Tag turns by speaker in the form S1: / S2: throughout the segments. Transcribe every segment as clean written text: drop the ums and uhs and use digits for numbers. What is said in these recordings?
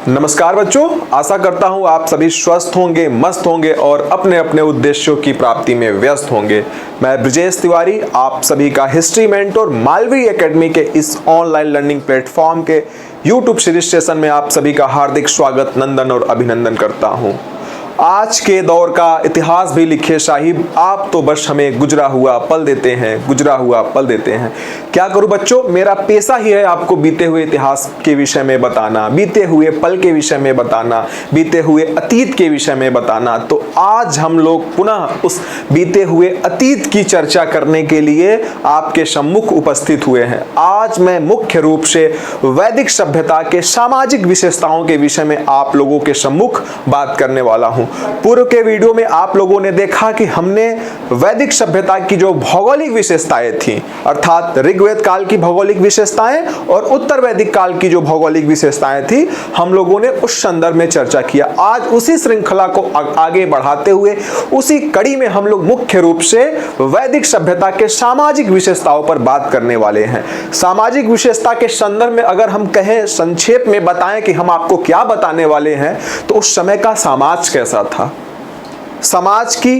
S1: नमस्कार बच्चों, आशा करता हूँ आप सभी स्वस्थ होंगे, मस्त होंगे और अपने अपने उद्देश्यों की प्राप्ति में व्यस्त होंगे। मैं ब्रजेश तिवारी आप सभी का हिस्ट्री मेंटोर मालवी एकेडमी के इस ऑनलाइन लर्निंग प्लेटफॉर्म के यूट्यूब सीरीज सेशन में आप सभी का हार्दिक स्वागत, नंदन और अभिनंदन करता हूँ। आज के दौर का इतिहास भी लिखे साहिब, आप तो बस हमें गुजरा हुआ पल देते हैं, गुजरा हुआ पल देते हैं। क्या करूं बच्चों, मेरा पेशा ही है आपको बीते हुए इतिहास के विषय में बताना, बीते हुए पल के विषय में बताना, बीते हुए अतीत के विषय में बताना। तो आज हम लोग पुनः उस बीते हुए अतीत की चर्चा करने के लिए आपके सम्मुख उपस्थित हुए हैं। आज मैं मुख्य रूप से वैदिक सभ्यता के सामाजिक विशेषताओं के विषय में आप लोगों के सम्मुख बात करने वाला हूं। पूर्व के वीडियो में आप लोगों ने देखा कि हमने वैदिक सभ्यता की जो भौगोलिक विशेषताएं थी, अर्थात ऋग्वेद काल की भौगोलिक विशेषताएं और उत्तर वैदिक काल की जो भौगोलिक विशेषताएं थी, हम लोगों ने उस संदर्भ में चर्चा किया। आज उसी श्रृंखला को आगे बढ़ाते हुए उसी कड़ी में हम लोग मुख्य रूप से वैदिक सभ्यता के सामाजिक विशेषताओं पर बात करने वाले हैं। सामाजिक विशेषता के संदर्भ में अगर हम कहें, संक्षेप में बताएं कि हम आपको क्या बताने वाले हैं, तो उस समय का समाज कैसा था, समाज की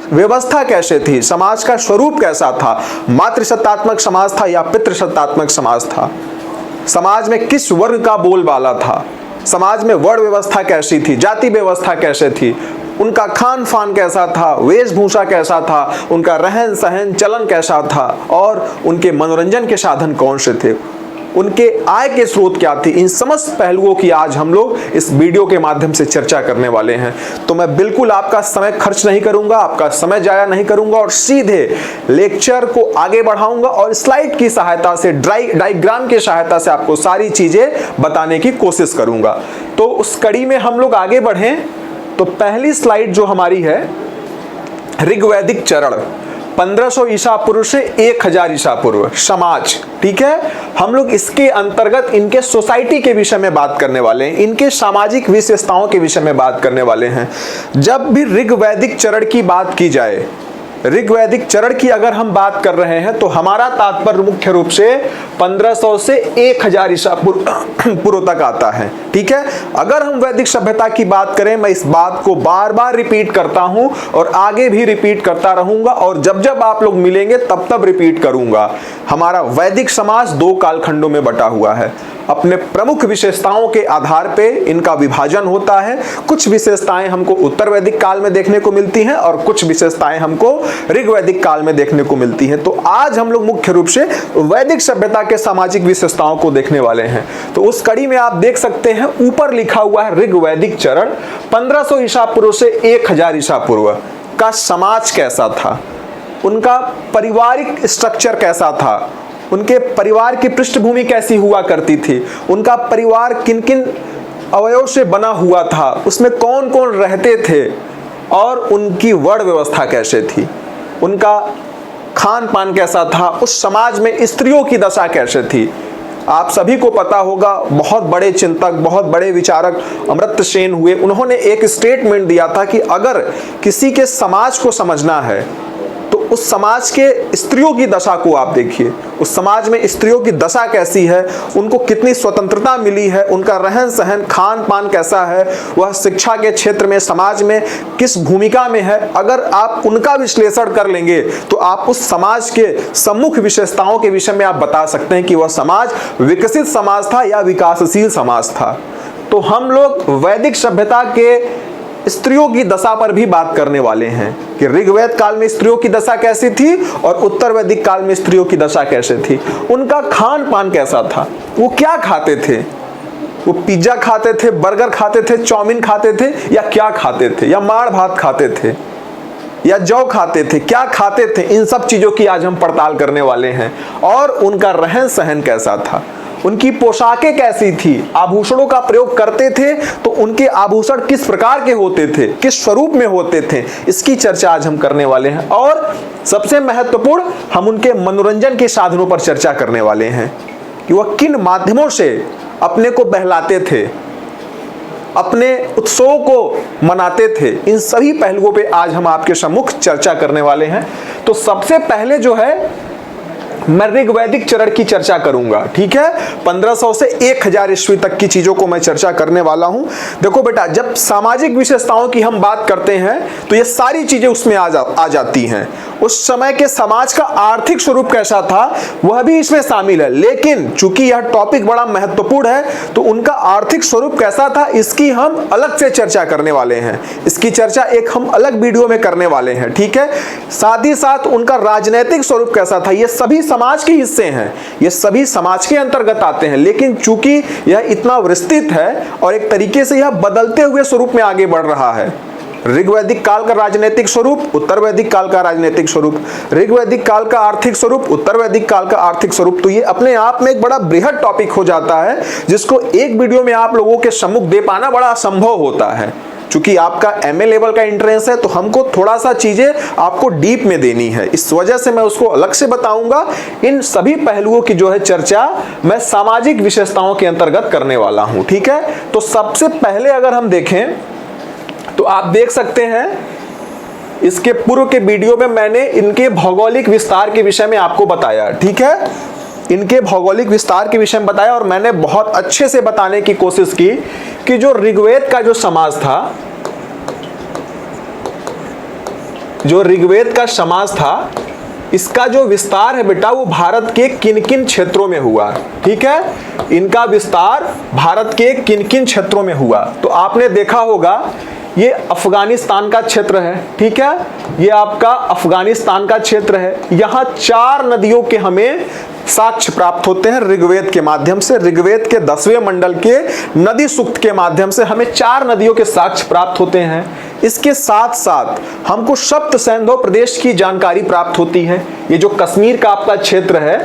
S1: व्यवस्था कैसे थी, समाज का स्वरूप कैसा था, मातृसत्तात्मक समाज था या पितृसत्तात्मक समाज था, समाज में किस वर्ग का बोलबाला था, समाज में वर्ण व्यवस्था कैसी थी, जाति व्यवस्था कैसे थी, उनका खान फान कैसा था, वेशभूषा कैसा था, उनका रहन सहन चलन कैसा था और उनके मनोरंजन के साधन कौन से थे, उनके आय के स्रोत क्या थी। इन समस्त पहलुओं की आज हम लोग इस वीडियो के माध्यम से चर्चा करने वाले हैं। तो मैं बिल्कुल आपका समय खर्च नहीं करूंगा, आपका समय जाया नहीं करूंगा और सीधे लेक्चर को आगे बढ़ाऊंगा और स्लाइड की सहायता से, डायग्राम की सहायता से आपको सारी चीजें बताने की कोशिश करूंगा। तो उस कड़ी में हम लोग आगे बढ़ें तो पहली स्लाइड जो हमारी है, ऋग्वैदिक चरण 1500 ईसा पूर्व से 1000 ईसा पूर्व समाज, ठीक है। हम लोग इसके अंतर्गत इनके सोसाइटी के विषय में बात करने वाले हैं, इनके सामाजिक विशेषताओं के विषय में बात करने वाले हैं। जब भी ऋग्वैदिक चरण की बात की जाए, ऋग्वैदिक चरण की अगर हम बात कर रहे हैं तो हमारा तात्पर्य मुख्य रूप से 1500 से 1000 ईसा पूर्व तक आता है, ठीक है। अगर हम वैदिक सभ्यता की बात करें, मैं इस बात को बार बार रिपीट करता हूं और आगे भी रिपीट करता रहूंगा और जब जब आप लोग मिलेंगे तब तब रिपीट करूंगा। हमारा वैदिक समाज 2 कालखंडों में बटा हुआ है। अपने प्रमुख विशेषताओं के आधार पे इनका विभाजन होता है। कुछ विशेषताएं हमको उत्तर वैदिक काल में देखने को मिलती हैं और कुछ विशेषताएं हमको ऋग्वैदिक काल में देखने को मिलती हैं। तो आज हम लोग मुख्य रूप से वैदिक सभ्यता के सामाजिक विशेषताओं को देखने वाले हैं। तो उस कड़ी में आप देख सकते हैं, ऊपर लिखा हुआ है ऋग्वैदिक चरण 1500 ईसा पूर्व से 1000 ईसा पूर्व का समाज कैसा था, उनका पारिवारिक स्ट्रक्चर कैसा था, उनके परिवार की पृष्ठभूमि कैसी हुआ करती थी, उनका परिवार किन किन अवयव से बना हुआ था, उसमें कौन कौन रहते थे और उनकी वर्ण व्यवस्था कैसे थी, उनका खान पान कैसा था, उस समाज में स्त्रियों की दशा कैसे थी। आप सभी को पता होगा, बहुत बड़े चिंतक, बहुत बड़े विचारक अमर्त्य सेन हुए, उन्होंने एक स्टेटमेंट दिया था कि अगर किसी के समाज को समझना है तो उस समाज के स्त्रियों की दशा को आप देखिए। उस समाज में स्त्रियों की दशा कैसी है, उनको कितनी स्वतंत्रता मिली है, उनका रहन सहन खान पान कैसा है, वह शिक्षा के क्षेत्र में समाज में किस भूमिका में है। अगर आप उनका विश्लेषण कर लेंगे तो आप उस समाज के सम्मुख विशेषताओं के विषय में आप बता सकते हैं कि वह समाज विकसित समाज था या विकासशील समाज था। तो हम लोग वैदिक सभ्यता के स्त्रियों की दशा पर भी बात करने वाले हैं कि ऋग्वेद काल में स्त्रियों की दशा कैसी थी और उत्तर वैदिक काल में स्त्रियों की दशा कैसे थी, उनका खान पान कैसा था, वो क्या खाते थे, वो पिज्जा खाते थे, बर्गर खाते थे, चाउमीन खाते थे या क्या खाते थे, या माड़ भात खाते थे या जौ खाते थे, क्या खाते थे। इन सब चीजों की आज हम पड़ताल करने वाले हैं। और उनका रहन सहन कैसा था, उनकी पोशाकें कैसी थी, आभूषणों का प्रयोग करते थे तो उनके आभूषण किस प्रकार के होते थे, किस स्वरूप में होते थे, इसकी चर्चा आज हम करने वाले हैं। और सबसे महत्वपूर्ण, हम उनके मनोरंजन के साधनों पर चर्चा करने वाले हैं कि वह किन माध्यमों से अपने को बहलाते थे, अपने उत्सवों को मनाते थे। इन सभी पहलुओं पे आज हम आपके सम्मुख चर्चा करने वाले हैं। तो सबसे पहले जो है मैं ऋग्वैदिक चरण की चर्चा करूंगा। ठीक है, 1500 से 1000 ईस्वी तक की चीजों को मैं चर्चा करने वाला हूं। देखो बेटा, जब सामाजिक विशेषताओं की हम बात करते हैं तो ये सारी चीजें उसमें आ जाती हैं। उस समय के समाज का आर्थिक स्वरूप कैसा था वह भी इसमें शामिल है, लेकिन चूंकि यह टॉपिक बड़ा महत्वपूर्ण है तो उनका आर्थिक स्वरूप कैसा था इसकी हम अलग से चर्चा करने वाले हैं। इसकी चर्चा एक हम अलग वीडियो में करने वाले हैं। ठीक है, साथ ही साथ उनका राजनीतिक स्वरूप कैसा था, ये सभी समाज के हिस्से हैं, ये सभी समाज के अंतर्गत आते हैं, लेकिन चूंकि यह इतना विस्तृत है और एक तरीके से यह बदलते हुए स्वरूप में आगे बढ़ रहा है। ऋग्वैदिक काल का राजनीतिक स्वरूप, उत्तर वैदिक काल का राजनीतिक स्वरूप, ऋग्वैदिक काल का आर्थिक स्वरूप, उत्तर वैदिक काल का आर्थिक स्वरूप, तो ये अपने आप में एक बड़ा बृहद टॉपिक हो जाता है जिसको एक वीडियो में आप लोगों के सम्मुख दे पाना बड़ा असंभव होता है। चूंकि आपका एमए लेवल का एंट्रेंस है तो हमको थोड़ा सा चीजें आपको डीप में देनी है, इस वजह से मैं उसको अलग से बताऊंगा। इन सभी पहलुओं की जो है चर्चा मैं सामाजिक विशेषताओं के अंतर्गत करने वाला हूं। ठीक है, तो सबसे पहले अगर हम देखें तो आप देख सकते हैं इसके पूर्व के वीडियो में मैंने इनके भौगोलिक विस्तार के विषय में आपको बताया। ठीक है, इनके भौगोलिक विस्तार के विषय में बताया और मैंने बहुत अच्छे से बताने की कोशिश की कि जो ऋग्वेद का जो समाज था, जो ऋग्वेद का समाज था, इसका जो विस्तार है बेटा वो भारत के किन किन क्षेत्रों में हुआ। ठीक है, इनका विस्तार भारत के किन किन क्षेत्रों में हुआ तो आपने देखा होगा ये अफगानिस्तान का क्षेत्र है। ठीक है, ये आपका अफगानिस्तान का क्षेत्र है। यहाँ 4 नदियों के हमें साक्ष्य प्राप्त होते हैं ऋग्वेद के माध्यम से। ऋग्वेद के 10वें मंडल के नदी सूक्त के माध्यम से हमें 4 नदियों के साक्ष्य प्राप्त होते हैं। इसके साथ साथ हमको सप्त सैंधव प्रदेश की जानकारी प्राप्त होती है। ये जो कश्मीर का आपका क्षेत्र है,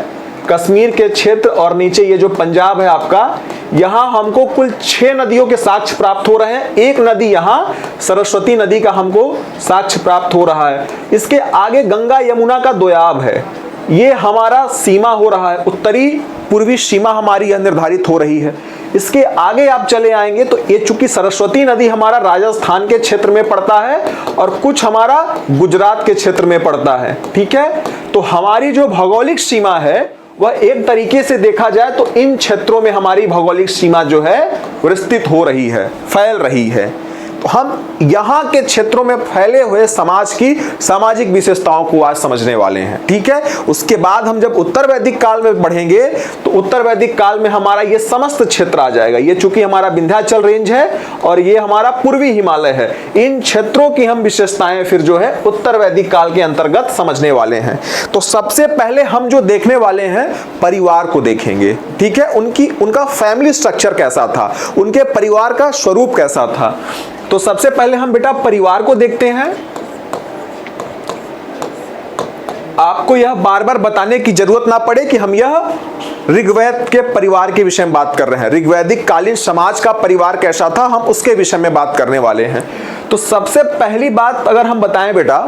S1: कश्मीर के क्षेत्र और नीचे ये जो पंजाब है आपका, यहाँ हमको कुल 6 नदियों के साक्ष्य प्राप्त हो रहे हैं। एक नदी यहाँ सरस्वती नदी का हमको साक्ष्य प्राप्त हो रहा है। इसके आगे गंगा यमुना का दोयाब है, ये हमारा सीमा हो रहा है, उत्तरी पूर्वी सीमा हमारी यह निर्धारित हो रही है। इसके आगे आप चले आएंगे तो ये चूंकि सरस्वती नदी हमारा राजस्थान के क्षेत्र में पड़ता है और कुछ हमारा गुजरात के क्षेत्र में पड़ता है। ठीक है, तो हमारी जो भौगोलिक सीमा है वह एक तरीके से देखा जाए तो इन क्षेत्रों में हमारी भौगोलिक सीमा जो है विस्तृत हो रही है, फैल रही है। तो हम यहाँ के क्षेत्रों में फैले हुए समाज की सामाजिक विशेषताओं को आज समझने वाले हैं। ठीक है, उसके बाद हम जब उत्तर वैदिक काल में बढ़ेंगे तो उत्तर वैदिक काल में हमारा ये समस्त क्षेत्र आ जाएगा। ये चूंकि हमारा विंध्याचल रेंज है और ये हमारा पूर्वी हिमालय है, इन क्षेत्रों की हम विशेषताएं फिर जो है उत्तर वैदिक काल के अंतर्गत समझने वाले हैं। तो सबसे पहले हम जो देखने वाले हैं परिवार को देखेंगे। ठीक है, उनका फैमिली स्ट्रक्चर कैसा था, उनके परिवार का स्वरूप कैसा था। तो सबसे पहले हम बेटा परिवार को देखते हैं। आपको यह बार बार बताने की जरूरत ना पड़े कि हम यह ऋग्वेद के परिवार के विषय में बात कर रहे हैं। ऋग्वैदिक कालीन समाज का परिवार कैसा था हम उसके विषय में बात करने वाले हैं। तो सबसे पहली बात अगर हम बताएं बेटा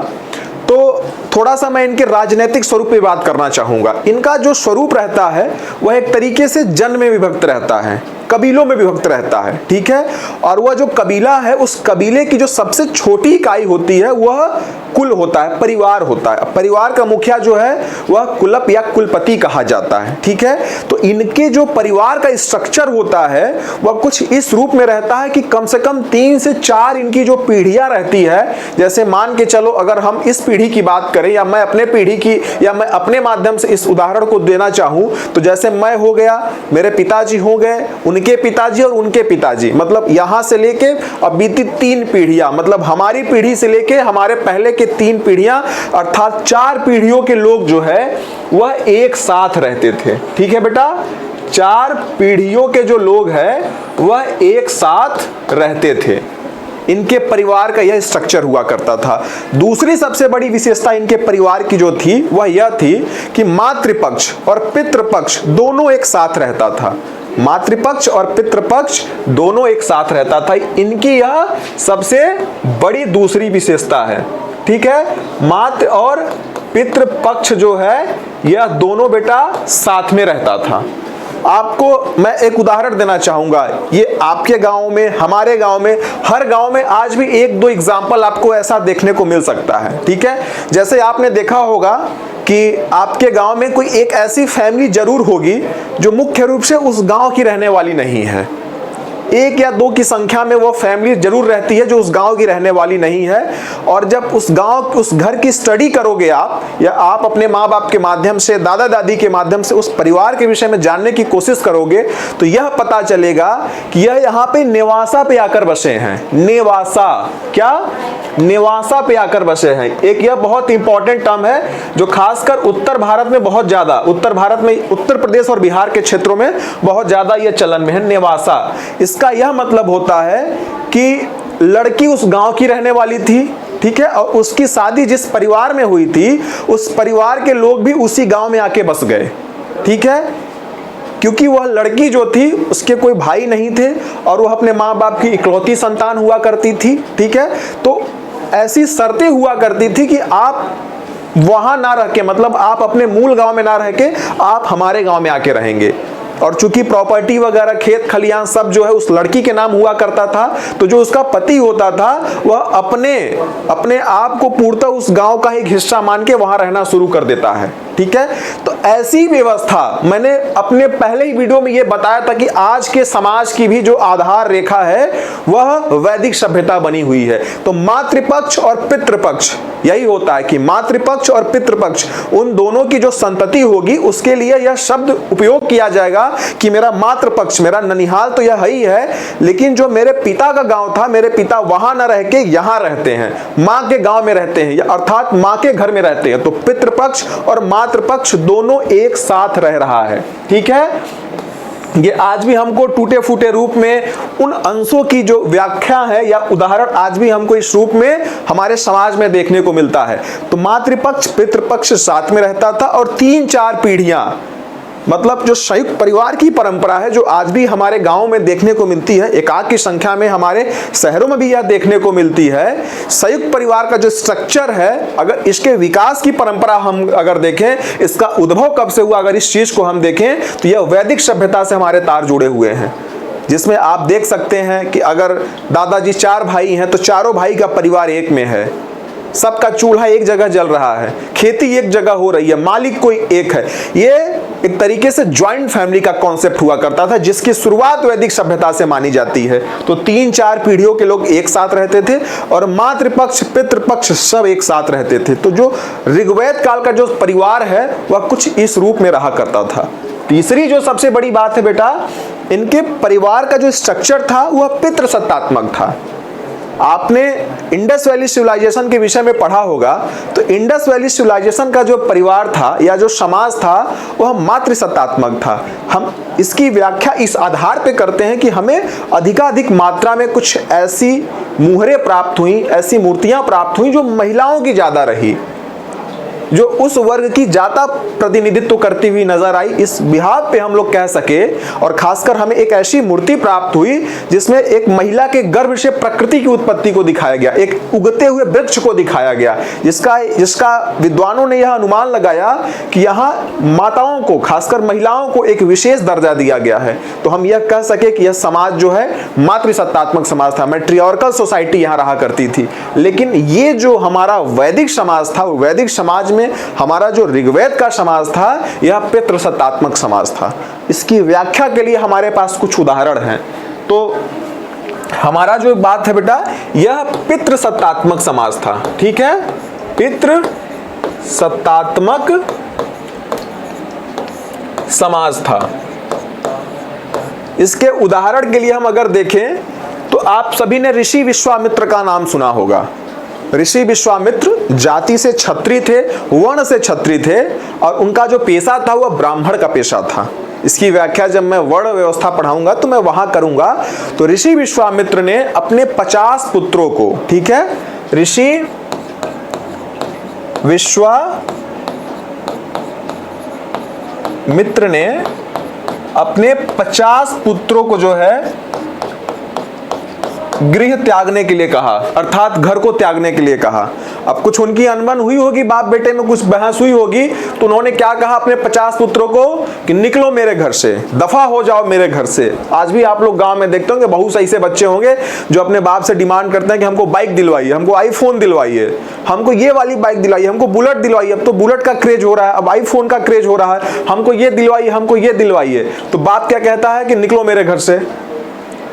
S1: तो थोड़ा सा मैं इनके राजनीतिक स्वरूप पे बात करना चाहूंगा। इनका जो स्वरूप रहता है वह एक तरीके से जन में विभक्त रहता है, कबीलों में विभक्त रहता है। ठीक है, और वह जो कबीला है उस कबीले की जो सबसे छोटी इकाई होती है वह कुल होता है, परिवार होता है। परिवार का मुखिया जो है वह कुलप या कुलपति कहा जाता है। ठीक है, तो इनके जो परिवार का स्ट्रक्चर होता है वह कुछ इस रूप में रहता है कि कम से कम 3 से 4 इनकी जो पीढ़ियां रहती है। जैसे मान के चलो अगर हम इस पीढ़ी की बात करें या मैं अपने पीढ़ी की या मैं अपने माध्यम से इस उदाहरण को देना चाहूं तो जैसे मैं हो गया, मेरे पिताजी हो गए, उनके पिताजी और उनके पिताजी, मतलब यहां से लेके अब बीती 3 पीढ़ियां, मतलब हमारी पीढ़ी से लेके हमारे पहले के 3 पीढ़ियां अर्थात 4 पीढ़ियों के लोग जो है वह एक साथ रहते थे। ठीक है बेटा, 4 पीढ़ियों के जो लोग हैं वह एक साथ रहते थे। इनके परिवार का यह स्ट्रक्चर हुआ करता था। दूसरी सबसे बड़ी विशेषता इनके परिवार की जो थी वह यह थी कि मातृपक्ष और पितृपक्ष दोनों एक साथ रहता था। मातृपक्ष और पितृपक्ष दोनों एक साथ रहता था। इनकी यह सबसे बड़ी दूसरी विशेषता है। ठीक है, मातृ और पितृपक्ष जो है यह दोनों बेटा साथ में रहता था। आपको मैं एक उदाहरण देना चाहूंगा। ये आपके गांव में, हमारे गांव में, हर गांव में आज भी एक दो एग्जाम्पल आपको ऐसा देखने को मिल सकता है। ठीक है, जैसे आपने देखा होगा कि आपके गांव में कोई एक ऐसी फैमिली जरूर होगी जो मुख्य रूप से उस गांव की रहने वाली नहीं है। एक या दो की संख्या में वो फैमिली जरूर रहती है जो उस गांव की रहने वाली नहीं है। और जब उस गांव, उस घर की स्टडी करोगे आप, या आप अपने माँ बाप के माध्यम से, दादा दादी के माध्यम से उस परिवार के विषय में जानने की कोशिश करोगे, तो यह पता चलेगा कि यह यहाँ पे नेवासा पे आकर बसे हैं। नेवासा, क्या? नेवासा पे आकर बसे हैं। एक यह बहुत इंपॉर्टेंट टर्म है जो खासकर उत्तर भारत में बहुत ज्यादा, उत्तर भारत में उत्तर प्रदेश और बिहार के क्षेत्रों में बहुत ज्यादा यह चलन में है, नेवासा। इसका यह मतलब होता है कि लड़की उस गांव की रहने वाली थी, ठीक है, और उसकी शादी जिस परिवार में हुई थी, उस परिवार के लोग भी उसी गांव में आके बस गए। ठीक है, क्योंकि वह लड़की जो थी उसके कोई भाई नहीं थे और वह अपने माँ बाप की इकलौती संतान हुआ करती थी। ठीक है, तो ऐसी शर्तें हुआ करती थी कि आप वहां ना रह के, मतलब आप अपने मूल गांव में ना रह के आप हमारे गांव में आके रहेंगे। और चूंकि प्रॉपर्टी वगैरह, खेत खलियान सब जो है उस लड़की के नाम हुआ करता था, तो जो उसका पति होता था वह अपने आप को पूर्णतः उस गांव का एक हिस्सा मान के वहां रहना शुरू कर देता है। ठीक है, तो ऐसी व्यवस्था मैंने अपने पहले ही वीडियो में यह बताया था कि आज के समाज की भी जो आधार रेखा है वह वैदिक सभ्यता बनी हुई है। तो मातृपक्ष और पितृपक्ष यही होता है कि मातृपक्ष और पितृपक्ष, उन दोनों की जो संतति होगी उसके लिए यह शब्द उपयोग किया जाएगा कि मेरा मातृपक्ष, मेरा ननिहाल तो यह ही है, लेकिन जो मेरे पिता का गांव था, मेरे पिता वहां न रह के यहां रहते हैं, मां के गांव में रहते हैं, अर्थात मां के घर में रहते हैं। तो पितृपक्ष और मातृपक्ष दोनों एक साथ रह रहा है। ठीक है, ये आज भी हमको टूटे फूटे रूप में उन अंशों की जो व्याख्या है या उदाहरण आज भी हमको इस रूप में हमारे समाज में देखने को मिलता है। तो मातृपक्ष पितृपक्ष साथ में रहता था और 3-4 पीढ़ियां, मतलब जो संयुक्त परिवार की परंपरा है जो आज भी हमारे गांव में देखने को मिलती है, एकाक की संख्या में हमारे शहरों में भी यह देखने को मिलती है। संयुक्त परिवार का जो स्ट्रक्चर है, अगर इसके विकास की परंपरा हम अगर देखें, इसका उद्भव कब से हुआ, अगर इस चीज को हम देखें तो यह वैदिक सभ्यता से हमारे तार जुड़े हुए हैं। जिसमें आप देख सकते हैं कि अगर दादाजी 4 भाई हैं तो चारों भाई का परिवार एक में है, सबका चूल्हा एक जगह जल रहा है, खेती एक जगह हो रही है, मालिक कोई एक है। ये एक तरीके से ज्वाइंट फैमिली का कॉन्सेप्ट हुआ करता था जिसकी शुरुआत वैदिक सभ्यता से मानी जाती है। तो 3-4 पीढ़ियों के लोग एक साथ रहते थे और मातृपक्ष पितृपक्ष सब एक साथ रहते थे। तो जो ऋग्वेद काल का जो परिवार है वह कुछ इस रूप में रहा करता था। तीसरी जो सबसे बड़ी बात है बेटा, इनके परिवार का जो स्ट्रक्चर था वह पितृसत्तात्मक था। आपने इंडस वैली सिविलाइजेशन के विषय में पढ़ा होगा, तो इंडस वैली सिविलाइजेशन का जो परिवार था या जो समाज था वह मातृसत्तात्मक था। हम इसकी व्याख्या इस आधार पे करते हैं कि हमें अधिकाधिक मात्रा में कुछ ऐसी मुहरें प्राप्त हुई, ऐसी मूर्तियां प्राप्त हुई जो महिलाओं की ज्यादा रही, जो उस वर्ग की ज्यादा प्रतिनिधित्व करती हुई नजर आई। इस बिहार पे हम लोग कह सके, और खासकर हमें एक ऐसी मूर्ति प्राप्त हुई जिसमें एक महिला के गर्भ से प्रकृति की उत्पत्ति को दिखाया गया, एक उगते हुए वृक्ष को दिखाया गया, जिसका विद्वानों ने यह अनुमान लगाया कि यहाँ माताओं को, खासकर महिलाओं को एक विशेष दर्जा दिया गया है। तो हम यह कह सके कि यह समाज जो है मातृसत्तात्मक समाज था, मैट्रियार्कल सोसाइटी यहाँ रहा करती थी। लेकिन ये जो हमारा वैदिक समाज था, वैदिक समाज में हमारा जो ऋग्वेद का समाज था यह पितृसत्तात्मक समाज था। इसकी व्याख्या के लिए हमारे पास कुछ उदाहरण हैं। तो हमारा जो बात है बेटा, यह पितृसत्तात्मक समाज था। ठीक है, पितृसत्तात्मक समाज था। इसके उदाहरण के लिए हम अगर देखें तो आप सभी ने ऋषि विश्वामित्र का नाम सुना होगा। ऋषि विश्वामित्र जाति से क्षत्रिय थे, वर्ण से क्षत्रिय थे, और उनका जो पेशा था वह ब्राह्मण का पेशा था। इसकी व्याख्या जब मैं वर्ण व्यवस्था पढ़ाऊंगा तो मैं वहां करूंगा। तो ऋषि विश्वामित्र ने अपने 50 पुत्रों को, ठीक है, ऋषि विश्वामित्र ने अपने 50 पुत्रों को जो है गृह त्यागने के लिए कहा, अर्थात घर को त्यागने के लिए कहा। अब कुछ उनकी अनबन हुई होगी, बाप बेटे में कुछ बहस हुई होगी, तो उन्होंने क्या कहा, अपने 50 पुत्रों को कि निकलो मेरे घर से, दफा हो जाओ मेरे घर से। आज भी आप लोग गांव में देखते होंगे, बहुत से ऐसे बच्चे होंगे जो अपने बाप से डिमांड करते हैं कि हमको बाइक दिलवाइए, हमको आईफोन दिलवाइए, हमको ये वाली बाइक दिलवाइए, हमको बुलेट दिलवाइए। अब तो बुलेट का क्रेज हो रहा है, अब आईफोन का क्रेज हो रहा है, हमको ये दिलवाइए, हमको ये दिलवाइए। तो बाप क्या कहता है कि निकलो मेरे घर से।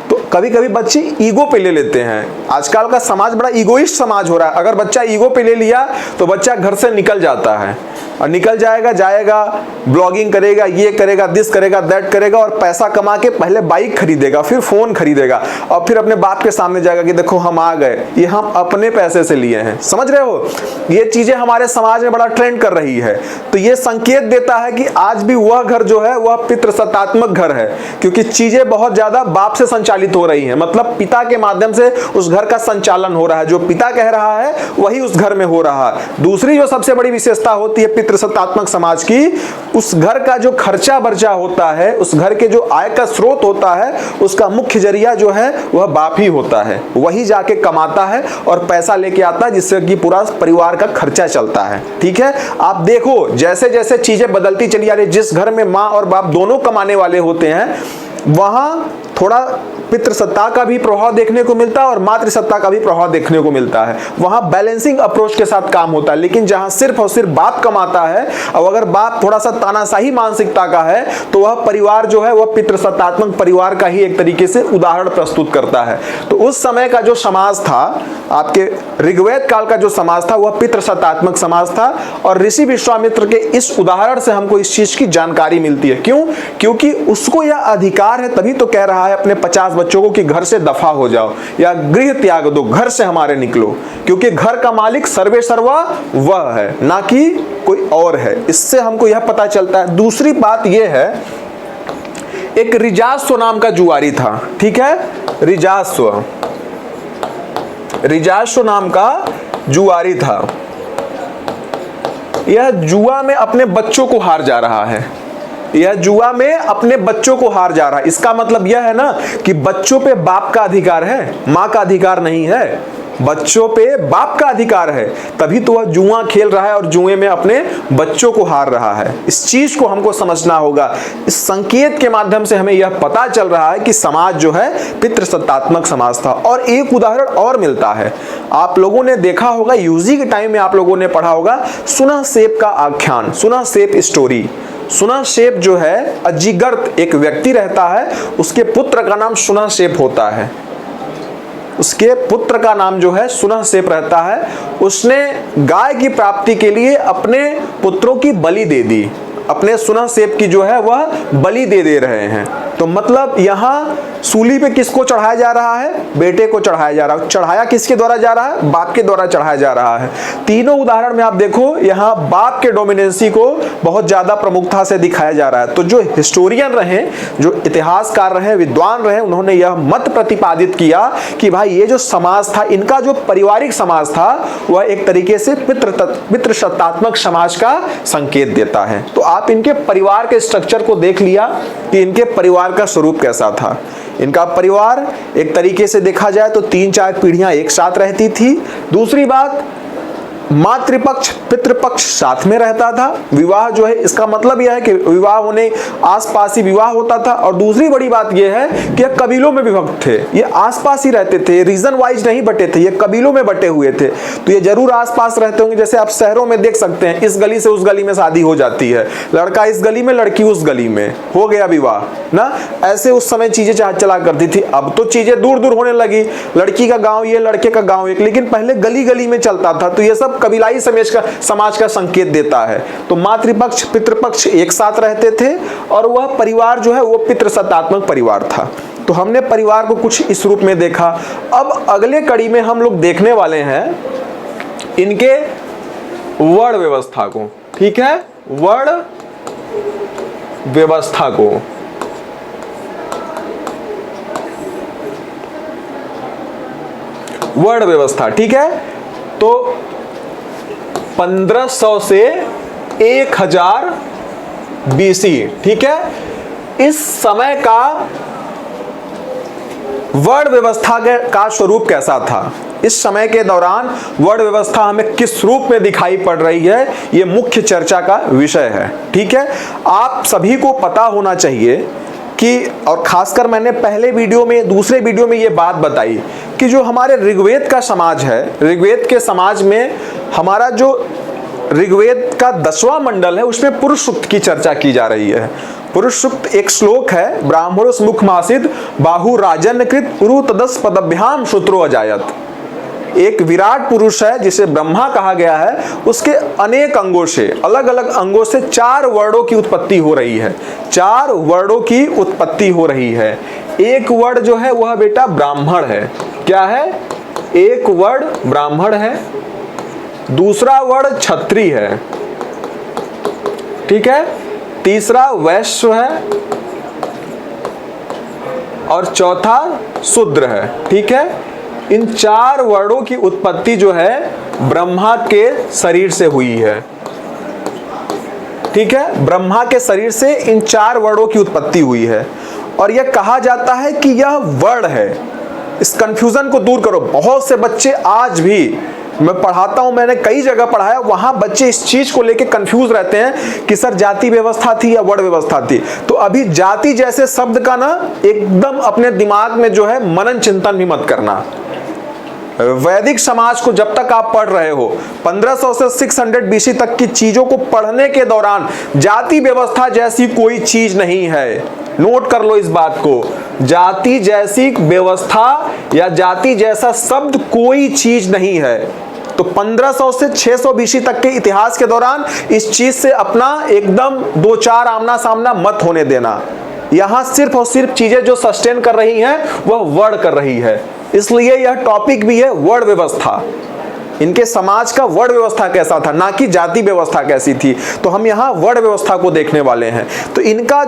S1: तो कभी कभी बच्चे ईगो पे ले लेते हैं। आजकल का समाज बड़ा ईगोइस्ट समाज हो रहा है। अगर बच्चा ईगो पे ले लिया तो बच्चा घर से निकल जाता है, और निकल जाएगा ब्लॉगिंग करेगा, ये करेगा, दिस करेगा, दैट करेगा, और पैसा कमा के पहले बाइक खरीदेगा, फिर फोन खरीदेगा, और फिर अपने बाप के सामने जाएगा कि देखो हम आ गए, ये हम अपने पैसे से लिए हैं। समझ रहे हो, ये चीजें हमारे समाज में बड़ा ट्रेंड कर रही है। तो ये संकेत देता है कि आज भी वह घर जो है वह पितृसत्तात्मक घर है, क्योंकि चीजें बहुत ज्यादा बाप से संचालित हो रही हैं। मतलब पिता के माध्यम से उस घर का संचालन हो रहा है, जो पिता कह रहा है वही उस घर में हो रहा है। दूसरी जो सबसे बड़ी विशेषता होती है पितृसत्तात्मक समाज की, उस घर का जो खर्चा बर्चा होता है, उस घर के जो आय का स्रोत होता है, उसका मुख्य जरिया जो है वह बाप ही होता है। वही जाके कमाता है और पैसा लेके आता है, जिससे कि पूरा परिवार का खर्चा चलता है। ठीक है, आप देखो जैसे जैसे चीजें बदलती चली आ रही, जिस घर में माँ और बाप दोनों कमाने वाले होते हैं, वहां थोड़ा पितृसत्ता का भी प्रभाव देखने को मिलता है और मातृसत्ता का भी प्रभाव देखने को मिलता है। वहां बैलेंसिंग अप्रोच के साथ काम होता है। लेकिन जहां सिर्फ और सिर्फ बाप कमाता है, और अगर बाप थोड़ा सा तानाशाही मानसिकता का है, तो वह परिवार जो है वह पितृसत्तात्मक परिवार का ही एक तरीके से उदाहरण प्रस्तुत करता है। तो उस समय का जो समाज था, आपके ऋग्वेद काल का जो समाज था, वह पितृसत्तात्मक समाज था। और ऋषि विश्वामित्र के इस उदाहरण से हमको इस चीज की जानकारी मिलती है। क्यों? क्योंकि उसको यह अधिकार है, तभी तो कह रहा है अपने 50 बच्चों को कि घर से दफा हो जाओ या गृह त्याग दो, घर से हमारे निकलो, क्योंकि घर का मालिक सर्वे सर्वा वह है, ना कि कोई और है। इससे हमको यह पता चलता है। दूसरी बात यह है, एक रिजास्व नाम का जुआरी था। ठीक है, रिजास्व नाम का जुआरी था। यह जुआ में अपने बच्चों को हार जा रहा है, यह जुआ में अपने बच्चों को हार जा रहा है। इसका मतलब यह है ना कि बच्चों पे बाप का अधिकार है, माँ का अधिकार नहीं है। बच्चों पे बाप का अधिकार है, तभी तो वह जुआ खेल रहा है और जुए में अपने बच्चों को हार रहा है। इस चीज को हमको समझना होगा। इस संकेत के माध्यम से हमें यह पता चल रहा है कि समाज जो है पितृसत्तात्मक समाज था। और एक उदाहरण और मिलता है, आप लोगों ने देखा होगा, यूजी के टाइम में आप लोगों ने पढ़ा होगा सुना सेप का आख्यान, सुना सेप स्टोरी। सुना सेप जो है, अजीगर्त एक व्यक्ति रहता है, उसके पुत्र का नाम सुना सेप होता है। उसके पुत्र का नाम जो है सुना सेप रहता है। उसने गाय की प्राप्ति के लिए अपने पुत्रों की बलि दे दी, अपने सुना सेप की जो है वह बलि दे रहे हैं। तो मतलब यहाँ सूली पे किसको चढ़ाया जा रहा है? बेटे को चढ़ाया जा रहा है। चढ़ाया किसके द्वारा जा रहा है? बाप के द्वारा चढ़ाया जा रहा है। तीनों उदाहरण में आप देखो, यहाँ बाप के डोमिनेंसी को बहुत ज्यादा प्रमुखता से दिखाया जा रहा है। तो जो हिस्टोरियन रहे, जो इतिहासकार रहे, विद्वान रहे, उन्होंने यह मत प्रतिपादित किया कि भाई ये जो समाज था, इनका जो पारिवारिक समाज था, वह एक तरीके से पितृसत्तात्मक समाज का संकेत देता है। तो आप इनके परिवार के स्ट्रक्चर को देख लिया कि इनके परिवार का स्वरूप कैसा था। इनका परिवार एक तरीके से देखा जाए तो 3-4 पीढ़ियां एक साथ रहती थी। दूसरी बात, मातृपक्ष पितृपक्ष साथ में रहता था। विवाह जो है, इसका मतलब यह है कि विवाह होने आसपास ही विवाह होता था। और दूसरी बड़ी बात यह है कि ये कबीलों में विभक्त थे, ये आसपास ही रहते थे, रीजन वाइज नहीं बटे थे, ये कबीलों में बटे हुए थे। तो ये जरूर आसपास रहते होंगे। जैसे आप शहरों में देख सकते हैं, इस गली से उस गली में शादी हो जाती है, लड़का इस गली में, लड़की उस गली में, हो गया विवाह ना। ऐसे उस समय चीजें चला करती थी। अब तो चीजें दूर दूर होने लगी, लड़की का गाँव ये, लड़के का गाँव एक, लेकिन पहले गली गली में चलता था। तो ये सब कबीलाई समाज का संकेत देता है। तो मातृपक्ष पितृपक्ष एक साथ रहते थे, और वह परिवार जो है वो पितृसत्तात्मक परिवार था। तो हमने परिवार को कुछ इस रूप में देखा। अब अगले कड़ी में हम लोग देखने वाले हैं इनके वर्ण व्यवस्था को। ठीक है, वर्ण व्यवस्था को। वर्ण व्यवस्था, ठीक है। तो 1500 से 1000 BC, ठीक है, इस समय का वर्ण व्यवस्था का स्वरूप कैसा था, इस समय के दौरान वर्ण व्यवस्था हमें किस रूप में दिखाई पड़ रही है, ये मुख्य चर्चा का विषय है। ठीक है, आप सभी को पता होना चाहिए कि, और खासकर मैंने पहले वीडियो में, दूसरे वीडियो में ये बात बताई कि जो हमारे ऋग्वेद का समाज है, ऋग्वेद के समाज में हमारा जो ऋग्वेद का 10वां मंडल है उसमें पुरुष सूक्त की चर्चा की जा रही है। पुरुष सूक्त एक श्लोक है, ब्राह्मणोस मुखमासिद बाहु राजन्यकृत पुरु तदस पदभ्याम शूद्रो अजायत। एक विराट पुरुष है जिसे ब्रह्मा कहा गया है, उसके अनेक अंगों से, अलग अलग अंगों से 4 वर्णों की उत्पत्ति हो रही है। 4 वर्णों की उत्पत्ति हो रही है। एक वर्ण जो है वह बेटा ब्राह्मण है। क्या है? एक वर्ण ब्राह्मण है, दूसरा वर्ण क्षत्रिय है, ठीक है, तीसरा वैश्य है और चौथा शूद्र है। ठीक है, इन 4 वर्णों की उत्पत्ति जो है ब्रह्मा के शरीर से हुई है। ठीक है, ब्रह्मा के शरीर से इन 4 वर्णों की उत्पत्ति हुई है और यह कहा जाता है कि यह वर्ण है। इस कंफ्यूजन को दूर करो। बहुत से बच्चे आज भी, मैं पढ़ाता हूं, मैंने कई जगह पढ़ाया, वहां बच्चे इस चीज को लेके कंफ्यूज रहते हैं कि सर जाति व्यवस्था थी या वर्ण व्यवस्था थी। तो अभी जाति जैसे शब्द का ना एकदम अपने दिमाग में जो है मनन चिंतन भी मत करना। वैदिक समाज को जब तक आप पढ़ रहे हो, 1500 से 600 बीसी तक की चीजों को पढ़ने के दौरान जाति व्यवस्था जैसी कोई चीज नहीं है। नोट कर लो इस बात को, जाति जैसी व्यवस्था या जाति जैसा शब्द कोई चीज नहीं है। तो 1500 से 600 बीसी तक के इतिहास के दौरान इस चीज से अपना एकदम 2-4 आमना सामना मत होने देना। यहां सिर्फ और सिर्फ चीजें जो सस्टेन कर रही हैं वह वर्ण कर रही है। इसलिए यह टॉपिक भी है वर्ण व्यवस्था। इनके समाज का वर्ण व्यवस्था कैसा था, ना कि जाति व्यवस्था कैसी थी। तो हम यहाँ वर्ण व्यवस्था को देखने वाले हैं। तो इनका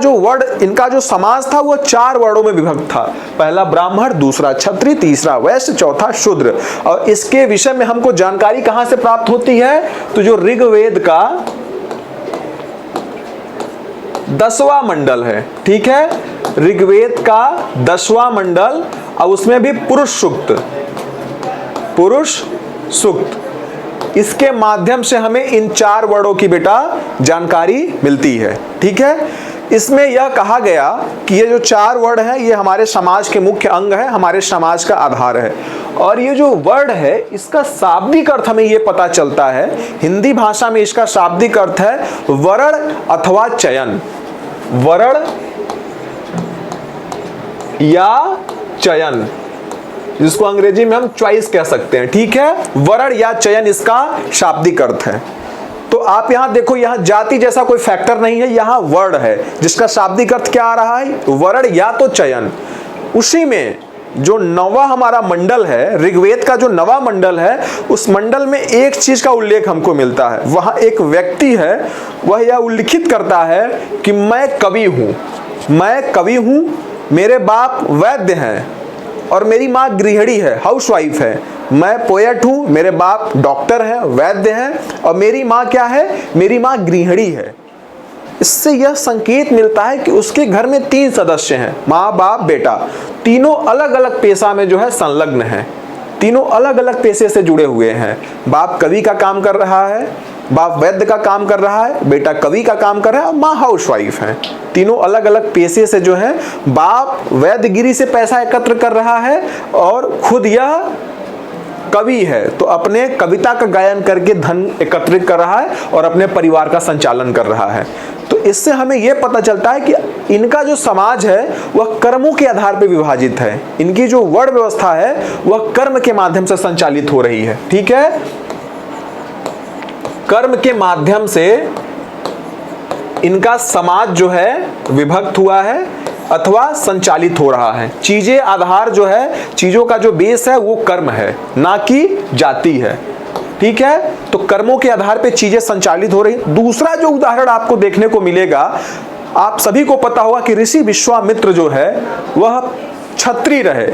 S1: जो समाज था वह 4 वर्णों में विभक्त था। पहला ब्राह्मण, दूसरा क्षत्रिय, तीसरा वैश्य, चौथा शूद्र। और इसके विषय में हमको जानकारी कहां से प्राप्त होती है? तो जो ऋग्वेद का 10वां मंडल है, ठीक है, ऋग्वेद का 10वां मंडल, और उसमें भी पुरुष सूक्त, इसके माध्यम से हमें इन 4 वर्णों की बेटा जानकारी मिलती है। ठीक है, इसमें यह कहा गया कि ये जो 4 वर्ण है ये हमारे समाज के मुख्य अंग है, हमारे समाज का आधार है। और ये जो वर्ण है इसका शाब्दिक अर्थ हमें ये पता चलता है, हिंदी भाषा में इसका शाब्दिक अर्थ है वर्ण अथवा चयन। वर्ण या चयन, जिसको अंग्रेजी में हम चॉइस कह सकते हैं। ठीक है, वर्ण या चयन इसका शाब्दिक अर्थ है। तो आप यहां देखो, यहां जाति जैसा कोई फैक्टर नहीं है, यहां वर्ण है जिसका शाब्दिक अर्थ क्या आ रहा है? वर्ण या तो चयन। उसी में जो 9वां हमारा मंडल है, ऋग्वेद का जो 9वां मंडल है, उस मंडल में एक चीज का उल्लेख हमको मिलता है। वहां एक व्यक्ति है, वह यह उल्लिखित करता है कि मैं कवि हूं, मेरे बाप वैद्य हैं और मेरी माँ गृहिणी है, हाउसवाइफ है। मैं पोएट हूँ, मेरे बाप डॉक्टर हैं, वैद्य हैं, और मेरी माँ क्या है? मेरी माँ गृहिणी है। इससे यह संकेत मिलता है कि उसके घर में 3 सदस्य हैं, माँ बाप बेटा। तीनों अलग अलग पेशा में जो है संलग्न हैं, तीनों अलग अलग पेशे से जुड़े हुए हैं। बाप कवि का काम कर रहा है, बाप वैद्य का काम कर रहा है, बेटा कवि का काम कर रहा है और माँ हाउसवाइफ है। तीनों अलग अलग पेशे से जो है, बाप वैद्यगिरी से पैसा एकत्र कर रहा है और खुद यह कवि है, तो अपने कविता का गायन करके धन एकत्रित कर रहा है और अपने परिवार का संचालन कर रहा है। तो इससे हमें यह पता चलता है कि इनका जो समाज है वह कर्मों के आधार पर विभाजित है। इनकी जो वर्ण व्यवस्था है वह कर्म के माध्यम से संचालित हो रही है। ठीक है, कर्म के माध्यम से इनका समाज जो है विभक्त हुआ है अथवा संचालित हो रहा है। चीजें आधार जो है, चीजों का जो बेस है वो कर्म है, ना कि जाति है। ठीक है, तो कर्मों के आधार पे चीजें संचालित हो रही। दूसरा जो उदाहरण आपको देखने को मिलेगा, आप सभी को पता होगा कि ऋषि विश्वामित्र जो है वह क्षत्रिय रहे।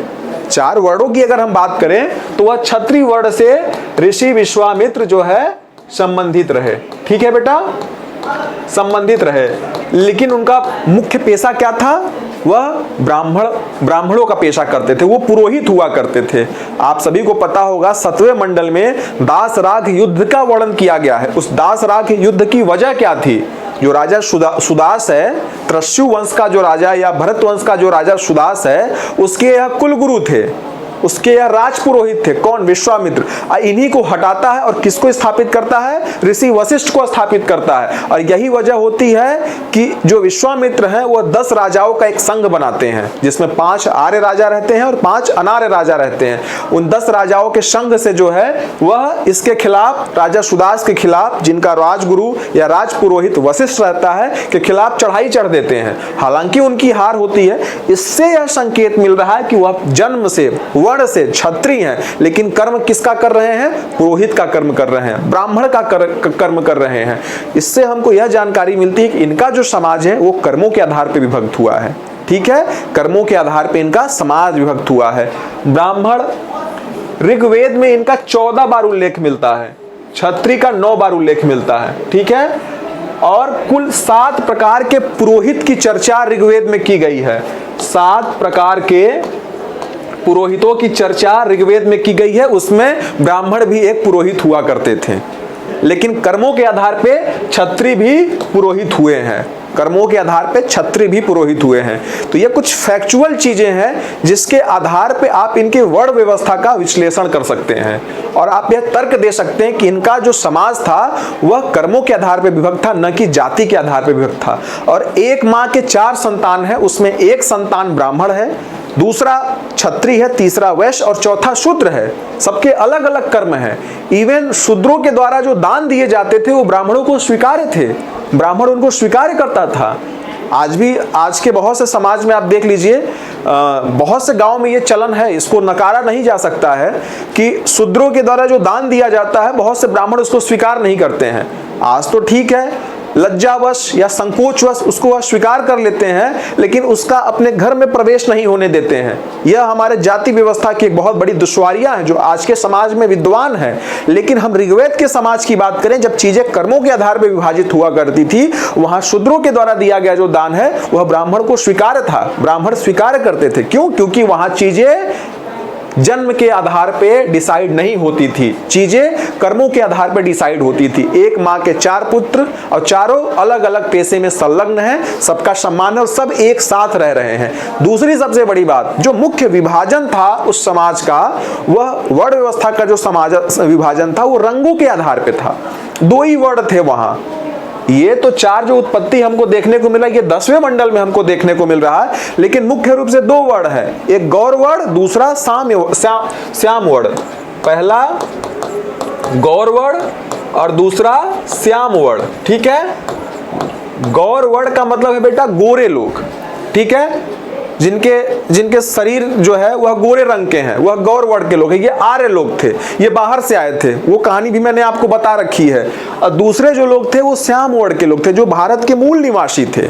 S1: 4 वर्णों की अगर हम बात करें तो वह क्षत्रिय वर्ण से ऋषि विश्वामित्र जो है संबंधित रहे। ठीक है बेटा, संबंधित रहे, लेकिन उनका मुख्य पेशा क्या था? वह ब्राह्मणों का पेशा करते थे, वो पुरोहित हुआ करते थे। आप सभी को पता होगा 7वें मंडल में दासराग युद्ध का वर्णन किया गया है। उस दासराग युद्ध की वजह क्या थी? जो राजा सुदास है, त्रस्यु वंश का जो राजा या भरत वंश का जो राजा सुदास है, उसके यह कुलगुरु थे, उसके यह राजपुरोहित थे। कौन? विश्वामित्र। इन्हीं को हटाता है और किसको स्थापित करता है? ऋषि वशिष्ठ को स्थापित करता है। और यही वजह होती है कि जो विश्वामित्र हैं वह 10 राजाओं का एक संघ बनाते हैं, जिसमें 5 आर्य राजा रहते हैं और 5 अनार्य राजा रहते हैं। उन 10 राजाओं के संघ से जो है वह इसके खिलाफ, राजा सुदास के खिलाफ, जिनका राजगुरु या राजपुरोहित वशिष्ठ रहता है, के खिलाफ चढ़ाई चढ़ देते हैं। हालांकि उनकी हार होती है। इससे यह संकेत मिल रहा है कि वह जन्म से से क्षत्रिय हैं, लेकिन कर्म किसका कर रहे हैं? पुरोहित का कर्म कर रहे हैं, ब्राह्मण का कर्म कर रहे हैं। इससे हमको यह जानकारी मिलती है कि इनका जो समाज है वो कर्मों के आधार पर विभक्त हुआ है। ठीक है, कर्मों के आधार पर इनका समाज विभक्त हुआ है। ब्राह्मण, ऋग्वेद में इनका 14 बार उल्लेख मिलता है, क्षत्रिय का 9 बार उल्लेख मिलता है। ठीक है, और कुल 7 प्रकार के पुरोहित की चर्चा ऋग्वेद में की गई है। 7 प्रकार के पुरोहितों की चर्चा ऋग्वेद में की गई है। उसमें ब्राह्मण भी एक पुरोहित हुआ करते थे, लेकिन कर्मों के आधार पे क्षत्रिय भी पुरोहित हुए हैं। कर्मों के आधार पे क्षत्रिय भी पुरोहित हुए हैं। तो ये कुछ फैक्चुअल चीजें हैं जिसके आधार पे आप इनके वर्ण व्यवस्था का विश्लेषण कर सकते हैं और आप यह तर्क दे सकते हैं कि इनका जो समाज था वह कर्मों के आधार पे विभक्त था, न कि जाति के आधार पे विभक्त था। और एक माँ के 4 संतान है, उसमें एक संतान ब्राह्मण है, दूसरा क्षत्रिय है, तीसरा वैश्य और चौथा शूद्र है। सबके अलग अलग कर्म है। इवन शूद्रों के द्वारा जो दान दिए जाते थे वो ब्राह्मणों को स्वीकार्य थे, ब्राह्मण उनको स्वीकार करता था। आज भी, आज के बहुत से समाज में आप देख लीजिए, बहुत से गांव में ये चलन है, इसको नकारा नहीं जा सकता है कि शूद्रों के द्वारा जो दान दिया जाता है बहुत से ब्राह्मण उसको स्वीकार नहीं करते हैं। आज तो ठीक है, लज्जावश या संकोचवश उसको वह स्वीकार कर लेते हैं, लेकिन उसका अपने घर में प्रवेश नहीं होने देते हैं। यह हमारे जाति व्यवस्था की एक बहुत बड़ी दुश्वारियां हैं जो आज के समाज में विद्वान है। लेकिन हम ऋग्वेद के समाज की बात करें, जब चीजें कर्मों के आधार पर विभाजित हुआ करती थी, वहां शूद्रों के द्वारा दिया गया जो दान है वह ब्राह्मण को स्वीकार्य था, ब्राह्मण स्वीकार करते थे। क्यों? क्योंकि वहां चीजें जन्म के आधार पे डिसाइड नहीं होती थी, चीजें कर्मों के आधार पे डिसाइड होती थी। एक माँ के 4 पुत्र और चारों अलग अलग पेशे में संलग्न हैं, सबका सम्मान है और सब एक साथ रह रहे हैं। दूसरी सबसे बड़ी बात, जो मुख्य विभाजन था उस समाज का, वह वर्ण व्यवस्था का जो समाज विभाजन था वो रंगों के आधार पे था। 2 ही वर्ण थे वहां। ये तो 4 जो उत्पत्ति हमको देखने को मिला, ये 10वें मंडल में हमको देखने को मिल रहा है, लेकिन मुख्य रूप से 2 वर्ण है, एक गौर वर्ण, दूसरा श्याम वर्ण। पहला गौर वर्ण और दूसरा श्याम वर्ण। ठीक है, गौर वर्ण का मतलब है बेटा गोरे लोग। ठीक है, जिनके शरीर जो है वह गोरे रंग के हैं, वह गौर वर्ण के लोग हैं। ये आर्य लोग थे, ये बाहर से आए थे, वो कहानी भी मैंने आपको बता रखी है। और दूसरे जो लोग थे वो श्याम वर्ण के लोग थे, जो भारत के मूल निवासी थे।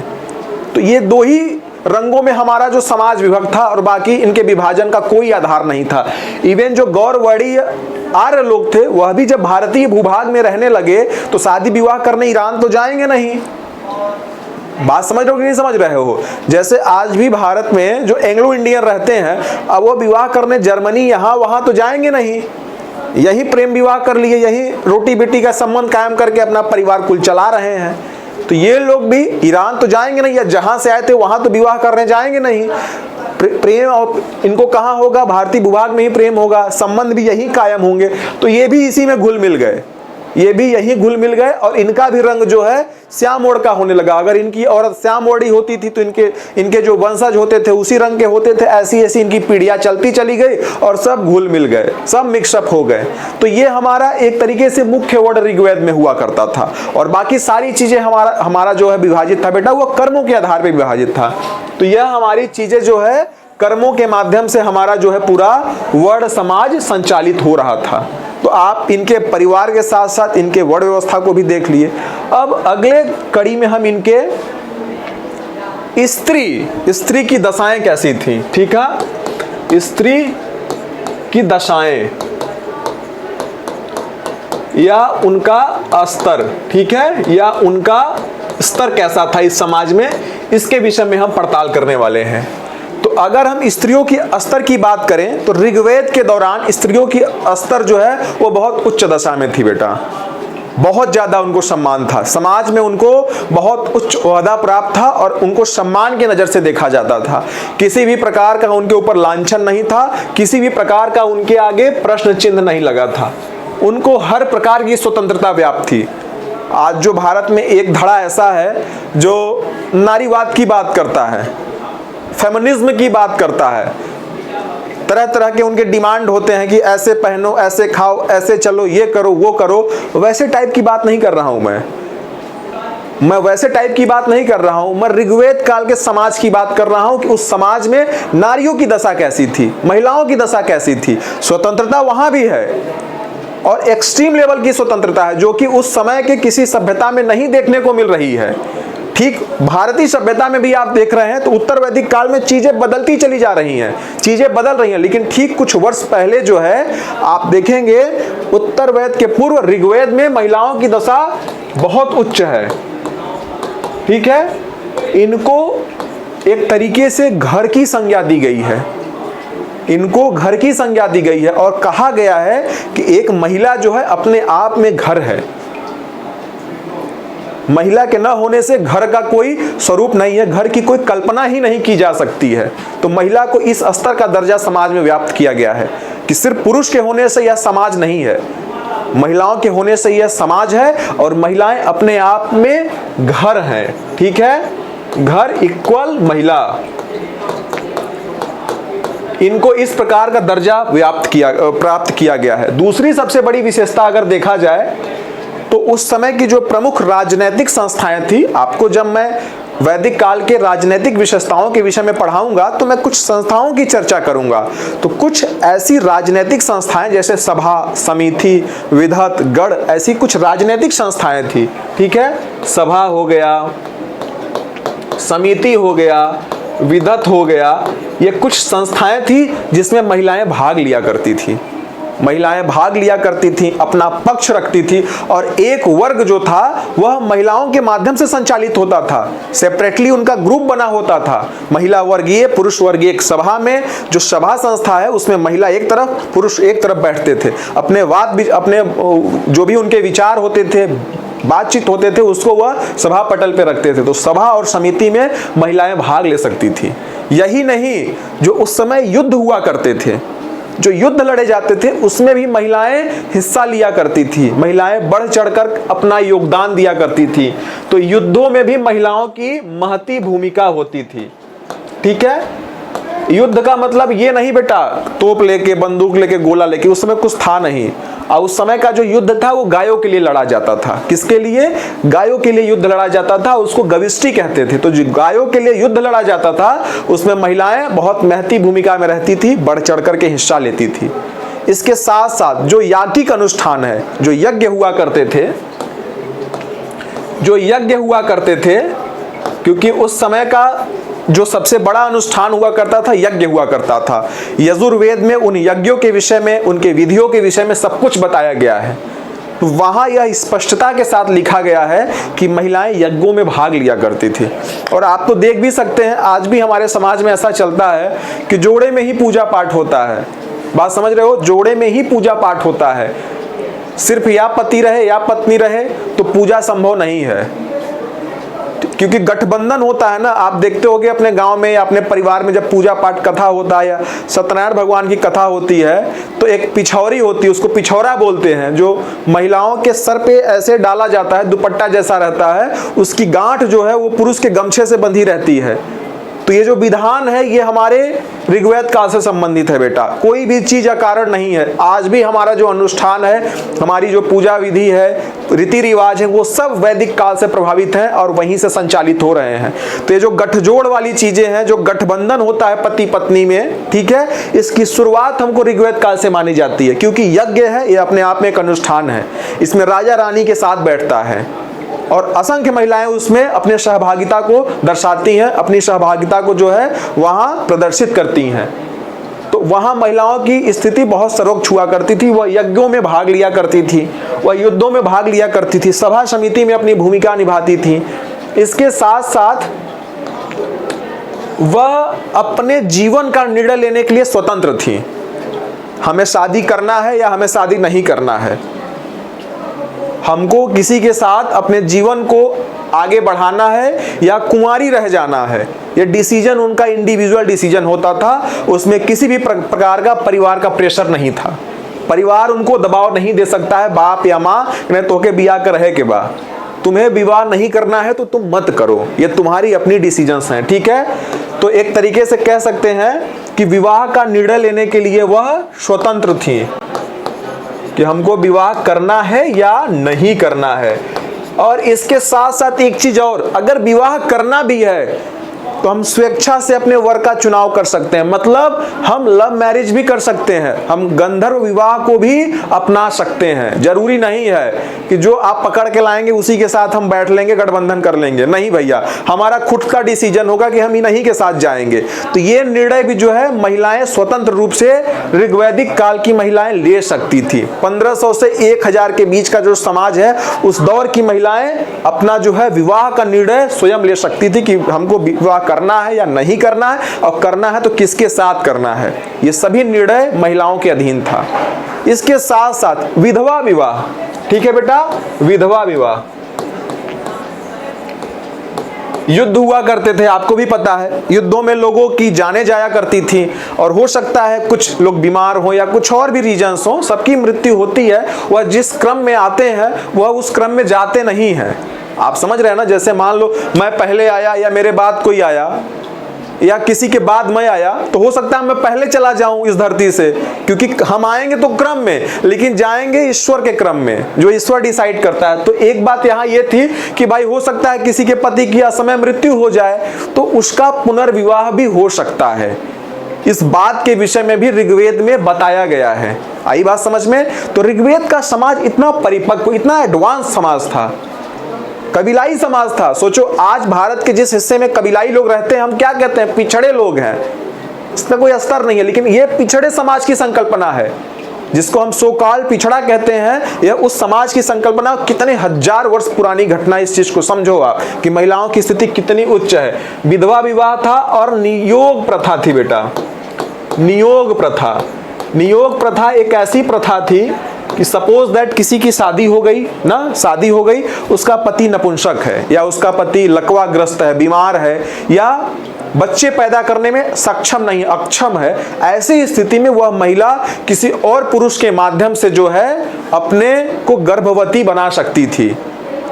S1: तो ये 2 ही रंगों में हमारा जो समाज विभक्त था और बाकी इनके विभाजन का कोई आधार नहीं था। इवन जो गौर वर्णीय आर्य लोग थे वह भी जब भारतीय भूभाग में रहने लगे तो शादी विवाह करने ईरान तो जाएंगे नहीं। बात समझ रहे हो कि नहीं समझ रहे हो? जैसे आज भी भारत में जो एंग्लो इंडियन रहते हैं, अब वो विवाह करने जर्मनी यहाँ वहाँ तो जाएंगे नहीं, यही प्रेम विवाह कर लिए, यही रोटी बेटी का संबंध कायम करके अपना परिवार कुल चला रहे हैं। तो ये लोग भी ईरान तो जाएंगे नहीं, या जहां से आए थे वहां तो विवाह करने जाएंगे नहीं। प्रेम और इनको कहाँ होगा? भारतीय भूभाग में ही प्रेम होगा, संबंध भी यही कायम होंगे। तो ये भी इसी में घुल मिल गए, ये भी यही घुल मिल गए और इनका भी रंग जो है श्याम वर्ण का होने लगा। अगर इनकी औरत श्याम वर्णी होती थी तो इनके जो वंशज होते थे उसी रंग के होते थे। ऐसी ऐसी इनकी पीढ़ियां चलती चली गई और सब घुल मिल गए, सब मिक्सअप हो गए। तो ये हमारा एक तरीके से मुख्य वर्ण ऋग्वेद में हुआ करता था और बाकी सारी चीजें हमारा जो है विभाजित था बेटा, वो कर्मों के आधार पर विभाजित था। तो यह हमारी चीजें जो है कर्मों के माध्यम से हमारा जो है पूरा वर्ण समाज संचालित हो रहा था। तो आप इनके परिवार के साथ साथ इनके वर्ण व्यवस्था को भी देख लिए। अब अगले कड़ी में हम इनके स्त्री की दशाएं कैसी थी। ठीक है, स्त्री की दशाएं या उनका स्तर, ठीक है, या उनका स्तर कैसा था इस समाज में, इसके विषय में हम पड़ताल करने वाले हैं। तो अगर हम स्त्रियों की स्तर की बात करें तो ऋग्वेद के दौरान स्त्रियों की स्तर जो है वो बहुत उच्च दशा में थी बेटा, बहुत ज़्यादा उनको सम्मान था, समाज में उनको बहुत उच्च ओहदा प्राप्त था और उनको सम्मान की नज़र से देखा जाता था। किसी भी प्रकार का उनके ऊपर लांछन नहीं था, किसी भी प्रकार का उनके आगे प्रश्न चिन्ह नहीं लगा था, उनको हर प्रकार की स्वतंत्रता व्याप्त थी। आज जो भारत में एक धड़ा ऐसा है जो नारीवाद की बात करता है, फेमिनिज्म की बात करता है, तरह तरह के उनके डिमांड होते हैं कि ऐसे पहनो, ऐसे खाओ, ऐसे चलो, ये करो, वो करो, वैसे टाइप की बात नहीं कर रहा हूं मैं वैसे टाइप की बात नहीं कर रहा हूं, मैं ऋग्वेद काल के समाज की बात कर रहा हूं कि उस समाज में नारियों की दशा कैसी थी, महिलाओं की दशा कैसी थी। स्वतंत्रता वहां भी है और एक्सट्रीम लेवल की स्वतंत्रता है जो कि उस समय के किसी सभ्यता में नहीं देखने को मिल रही है। ठीक भारतीय सभ्यता में भी आप देख रहे हैं तो उत्तर वैदिक काल में चीजें बदलती चली जा रही हैं, चीजें बदल रही हैं, लेकिन ठीक कुछ वर्ष पहले जो है आप देखेंगे उत्तर वेद के पूर्व ऋग्वेद में महिलाओं की दशा बहुत उच्च है। ठीक है, इनको एक तरीके से घर की संज्ञा दी गई है, इनको घर की संज्ञा दी गई है और कहा गया है कि एक महिला जो है अपने आप में घर है, महिला के न होने से घर का कोई स्वरूप नहीं है, घर की कोई कल्पना ही नहीं की जा सकती है। तो महिला को इस स्तर का दर्जा समाज में व्याप्त किया गया है कि सिर्फ पुरुष के होने से यह समाज नहीं है, महिलाओं के होने से यह समाज है और महिलाएं अपने आप में घर हैं। ठीक है, घर इक्वल महिला, इनको इस प्रकार का दर्जा प्राप्त किया गया है। दूसरी सबसे बड़ी विशेषता अगर देखा जाए तो उस समय की जो प्रमुख राजनीतिक संस्थाएं थी, आपको जब मैं वैदिक काल के राजनीतिक विशेषताओं के विषय में पढ़ाऊंगा तो मैं कुछ संस्थाओं की चर्चा करूंगा। तो कुछ ऐसी राजनीतिक संस्थाएं जैसे सभा, समिति, विधत, गण, ऐसी कुछ राजनीतिक संस्थाएं थी। ठीक है, सभा हो गया, समिति हो गया, विधत हो गया, ये कुछ संस्थाएं थी जिसमें महिलाएं भाग लिया करती थी, महिलाएं भाग लिया करती थी, अपना पक्ष रखती थी और एक वर्ग जो था वह महिलाओं के माध्यम से संचालित होता था, सेपरेटली उनका ग्रुप बना होता था, महिला वर्गीय, पुरुष वर्गीय। एक सभा में जो सभा संस्था है उसमें महिला एक तरफ, पुरुष एक तरफ बैठते थे, अपने अपने जो भी उनके विचार होते थे, बातचीत होते थे, उसको वह सभा पटल पे रखते थे। तो सभा और समिति में महिलाएं भाग ले सकती थी। यही नहीं, जो उस समय युद्ध हुआ करते थे, जो युद्ध लड़े जाते थे उसमें भी महिलाएं हिस्सा लिया करती थी, महिलाएं बढ़ चढ़कर अपना योगदान दिया करती थी। तो युद्धों में भी महिलाओं की महती भूमिका होती थी। ठीक है, युद्ध का मतलब ये नहीं बेटा तोप लेके, बंदूक लेके, गोला लेके, उस समय कुछ था नहीं। और उस समय का जो युद्ध था वो गायों के लिए लड़ा जाता था। किसके लिए? गायों के लिए युद्ध लड़ा जाता था, उसको गविष्टि कहते थे। तो जो गायों के लिए युद्ध लड़ा जाता था उसमें महिलाएं बहुत महती भूमिका में रहती थी, बढ़ चढ़ करके हिस्सा लेती थी। इसके साथ साथ जो याज्ञिक अनुष्ठान है, जो यज्ञ हुआ करते थे, जो यज्ञ हुआ करते थे, क्योंकि उस समय का जो सबसे बड़ा अनुष्ठान हुआ करता था यज्ञ हुआ करता था। यजुर्वेद में उन यज्ञों के विषय में, उनके विधियों के विषय में सब कुछ बताया गया है। वहां यह स्पष्टता के साथ लिखा गया है कि महिलाएं यज्ञों में भाग लिया करती थी। और आप तो देख भी सकते हैं आज भी हमारे समाज में ऐसा चलता है कि जोड़े में ही पूजा पाठ होता है। बात समझ रहे हो? जोड़े में ही पूजा पाठ होता है। सिर्फ या पति रहे या पत्नी रहे तो पूजा संभव नहीं है, क्योंकि गठबंधन होता है ना। आप देखते होंगे अपने गांव में या अपने परिवार में जब पूजा पाठ कथा होता है या सत्यनारायण भगवान की कथा होती है तो एक पिछौरी होती है, उसको पिछौरा बोलते हैं, जो महिलाओं के सर पे ऐसे डाला जाता है, दुपट्टा जैसा रहता है, उसकी गांठ जो है वो पुरुष के गमछे से बंधी रहती है। तो ये जो विधान है ये हमारे ऋग्वेद काल से संबंधित है बेटा, कोई भी चीज अकारण नहीं है। आज भी हमारा जो अनुष्ठान है, हमारी जो पूजा विधि है, रीति रिवाज है, वो सब वैदिक काल से प्रभावित हैं और वहीं से संचालित हो रहे हैं। तो ये जो गठजोड़ वाली चीजें हैं, जो गठबंधन होता है पति पत्नी में, ठीक है, इसकी शुरुआत हमको ऋग्वेद काल से मानी जाती है, क्योंकि यज्ञ है, ये अपने आप में एक अनुष्ठान है। इसमें राजा रानी के साथ बैठता है और असंख्य महिलाएं उसमें अपने सहभागिता को दर्शाती हैं, अपनी सहभागिता को जो है वहां प्रदर्शित करती हैं। तो वहां महिलाओं की स्थिति बहुत सर्वोच्च हुआ करती थी। वह यज्ञों में भाग लिया करती थी, वह युद्धों में भाग लिया करती थी, सभा समिति में अपनी भूमिका निभाती थी। इसके साथ साथ वह अपने जीवन का निर्णय लेने के लिए स्वतंत्र थी। हमें शादी करना है या हमें शादी नहीं करना है, हमको किसी के साथ अपने जीवन को आगे बढ़ाना है या कुंवारी रह जाना है, ये डिसीजन उनका इंडिविजुअल डिसीजन होता था। उसमें किसी भी प्रकार का परिवार का प्रेशर नहीं था। परिवार उनको दबाव नहीं दे सकता है, बाप या माँ ने तोके बिया कर रहे के बाद तुम्हें विवाह नहीं करना है तो तुम मत करो, ये तुम्हारी अपनी डिसीजंस हैं, ठीक है। तो एक तरीके से कह सकते हैं कि विवाह का निर्णय लेने के लिए वह स्वतंत्र थी कि हमको विवाह करना है या नहीं करना है। और इसके साथ साथ एक चीज और, अगर विवाह करना भी है तो हम स्वेच्छा से अपने वर का चुनाव कर सकते हैं, मतलब हम लव मैरिज भी कर सकते हैं, हम गंधर्व विवाह को भी अपना सकते हैं। जरूरी नहीं है कि जो आप पकड़ के लाएंगे उसी के साथ हम बैठ लेंगे, गठबंधन कर लेंगे, नहीं भैया, हमारा खुद का डिसीजन होगा कि हम इन्हीं के साथ जाएंगे। तो ये निर्णय भी जो है महिलाएं स्वतंत्र रूप से ऋग्वैदिक काल की महिलाएं ले सकती थी। 1500 से 1000 के बीच का जो समाज है उस दौर की महिलाएं अपना जो है विवाह का निर्णय स्वयं ले सकती थी कि हमको विवाह करना है या नहीं करना है, और करना है तो किसके साथ करना है। ये सभी निर्णय महिलाओं के अधीन था। इसके साथ साथ विधवा विवाह, ठीक है बेटा, विधवा विवाह, युद्ध हुआ करते थे, आपको भी पता है, युद्धों में लोगों की जानें जाया करती थी, और हो सकता है कुछ लोग बीमार हो या कुछ और भी रीजंस हो, सबकी मृत्यु होती है। वह जिस क्रम में आते हैं वह उस क्रम में जाते नहीं हैं। आप समझ रहे हैं ना, जैसे मान लो मैं पहले आया या मेरे बाद कोई आया या किसी के बाद मैं आया, तो हो सकता है मैं पहले चला जाऊं इस धरती से, क्योंकि हम आएंगे तो क्रम में, लेकिन जाएंगे ईश्वर के क्रम में, जो ईश्वर डिसाइड करता है। तो एक बात यहाँ ये थी कि भाई हो सकता है किसी के पति की असमय मृत्यु हो जाए तो उसका पुनर्विवाह भी हो सकता है। इस बात के विषय में भी ऋग्वेद में बताया गया है। आई बात समझ में? तो ऋग्वेद का समाज इतना परिपक्व, इतना एडवांस समाज था, कबीलाई समाज था। सोचो आज भारत के जिस हिस्से में कबीलाई लोग रहते हैं, हम क्या कहते हैं, पिछड़े लोग हैं, इसका कोई स्तर नहीं है, लेकिन ये पिछड़े समाज की संकल्पना है, जिसको हम सो कॉल्ड पिछड़ा कहते हैं। यह उस समाज की संकल्पना, कितने हजार वर्ष पुरानी घटना, इस चीज को समझो आप कि महिलाओं की स्थिति कितनी उच्च है। विधवा विवाह था और नियोग प्रथा थी बेटा, नियोग प्रथा। नियोग प्रथा एक ऐसी प्रथा थी कि सपोज दैट किसी की शादी हो गई ना, शादी हो गई, उसका पति नपुंसक है या उसका पति लकवाग्रस्त है, बीमार है, या बच्चे पैदा करने में सक्षम नहीं, अक्षम है, ऐसी स्थिति में वह महिला किसी और पुरुष के माध्यम से जो है अपने को गर्भवती बना सकती थी,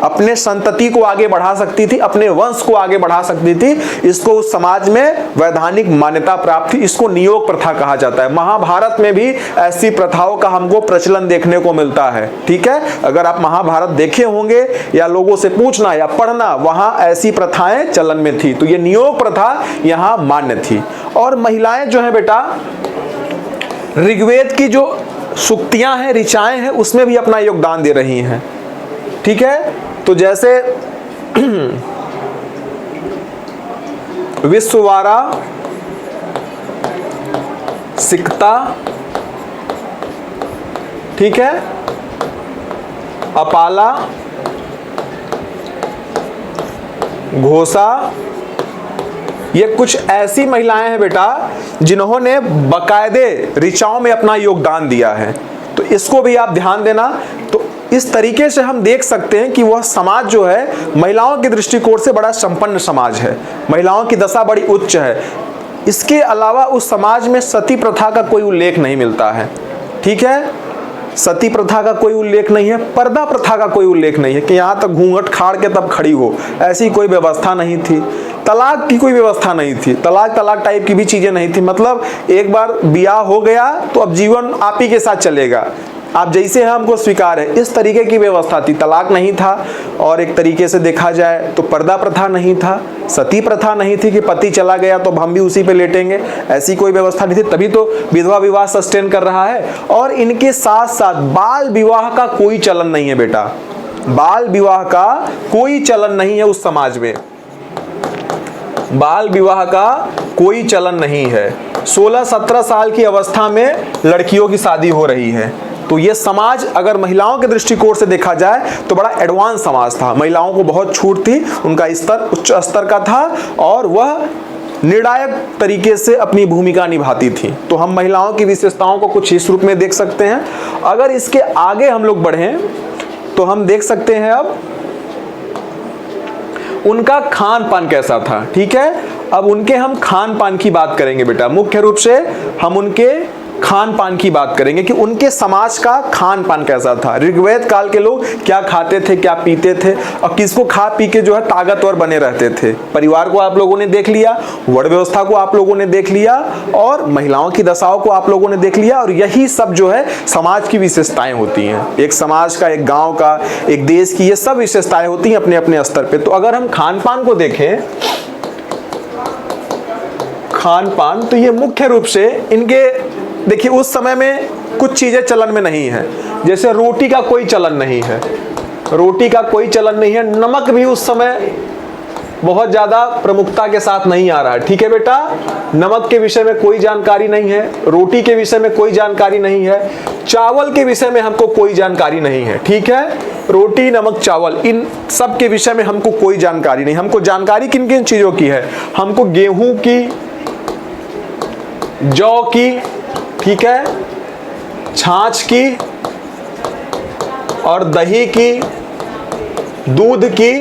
S1: अपने संतति को आगे बढ़ा सकती थी, अपने वंश को आगे बढ़ा सकती थी। इसको उस समाज में वैधानिक मान्यता प्राप्त थी। इसको नियोग प्रथा कहा जाता है। महाभारत में भी ऐसी प्रथाओं का हमको प्रचलन देखने को मिलता है, ठीक है। अगर आप महाभारत देखे होंगे या लोगों से पूछना या पढ़ना, वहां ऐसी प्रथाएं चलन में थी। तो ये नियोग प्रथा यहां मान्य थी। और महिलाएं जो है बेटा, ऋग्वेद की जो सूक्तियां हैं, ऋचाएं हैं, उसमें भी अपना योगदान दे रही हैं, ठीक है। तो जैसे विश्ववारा, सिकता, ठीक है, अपाला, घोषा, ये कुछ ऐसी महिलाएं हैं बेटा जिन्होंने बकायदे ऋचाओं में अपना योगदान दिया है। तो इसको भी आप ध्यान देना। तो इस तरीके से हम देख सकते हैं कि वह समाज जो है महिलाओं के दृष्टिकोण से बड़ा संपन्न समाज है, महिलाओं की दशा बड़ी उच्च है। इसके अलावा उस समाज में सती प्रथा का कोई उल्लेख नहीं मिलता है, ठीक है। सती प्रथा का कोई उल्लेख नहीं है, पर्दा प्रथा का कोई उल्लेख नहीं है कि यहाँ तक घूंघट खाड़ के तब खड़ी हो, ऐसी कोई व्यवस्था नहीं थी। तलाक की कोई व्यवस्था नहीं थी, तलाक टाइप की भी चीजें नहीं थी, मतलब एक बार ब्याह हो गया तो अब जीवन आप ही के साथ चलेगा, आप जैसे हैं हमको स्वीकार है, इस तरीके की व्यवस्था थी। तलाक नहीं था, और एक तरीके से देखा जाए तो पर्दा प्रथा नहीं था, सती प्रथा नहीं थी कि पति चला गया तो हम भी उसी पे लेटेंगे, ऐसी कोई व्यवस्था नहीं थी। तभी तो विधवा विवाह सस्टेन कर रहा है। और इनके साथ साथ बाल विवाह का कोई चलन नहीं है बेटा, बाल विवाह का कोई चलन नहीं है उस समाज में, बाल विवाह का कोई चलन नहीं है। 16-17 साल की अवस्था में लड़कियों की शादी हो रही है। तो ये समाज अगर महिलाओं के दृष्टिकोण से देखा जाए तो बड़ा एडवांस समाज था, महिलाओं को बहुत छूट थी, उनका स्तर उच्च स्तर का था, और वह निर्णायक तरीके से अपनी भूमिका निभाती थी। तो हम महिलाओं की विशेषताओं को कुछ इस रूप में देख सकते हैं। अगर इसके आगे हम लोग बढ़ें तो हम देख सकते हैं अब उनका खान पान कैसा था। ठीक है, अब उनके हम खान पान की बात करेंगे बेटा, मुख्य रूप से हम उनके खान पान की बात करेंगे कि उनके समाज का खान पान कैसा था। ऋग्वेद काल के लोग क्या खाते थे, क्या पीते थे और किसको खा पी के जो है ताकतवर बने रहते थे। परिवार को आप लोगों ने देख लिया, वर्ण व्यवस्था को आप लोगों ने देख लिया और महिलाओं की दशाओं को आप लोगों ने देख लिया। और यही सब जो है समाज की विशेषताएं होती हैं, एक समाज का, एक गाँव का, एक देश की, ये सब विशेषताएं होती हैं अपने अपने स्तर पर। तो अगर हम खान पान को देखें, खान पान, तो ये मुख्य रूप से इनके, देखिए उस समय में कुछ चीजें चलन में नहीं है, जैसे रोटी का कोई चलन नहीं है, रोटी का कोई चलन नहीं है। नमक भी उस समय बहुत ज्यादा प्रमुखता के साथ नहीं आ रहा है। ठीक है बेटा, नमक के विषय में कोई जानकारी नहीं है, रोटी के विषय में कोई जानकारी नहीं है, चावल के विषय में हमको कोई जानकारी नहीं है। ठीक है, रोटी, नमक, चावल, इन सब के विषय में हमको कोई जानकारी नहीं। हमको जानकारी किन किन चीजों की है, हमको गेहूं की, जौ की, ठीक है, छाछ की और दही की, दूध की,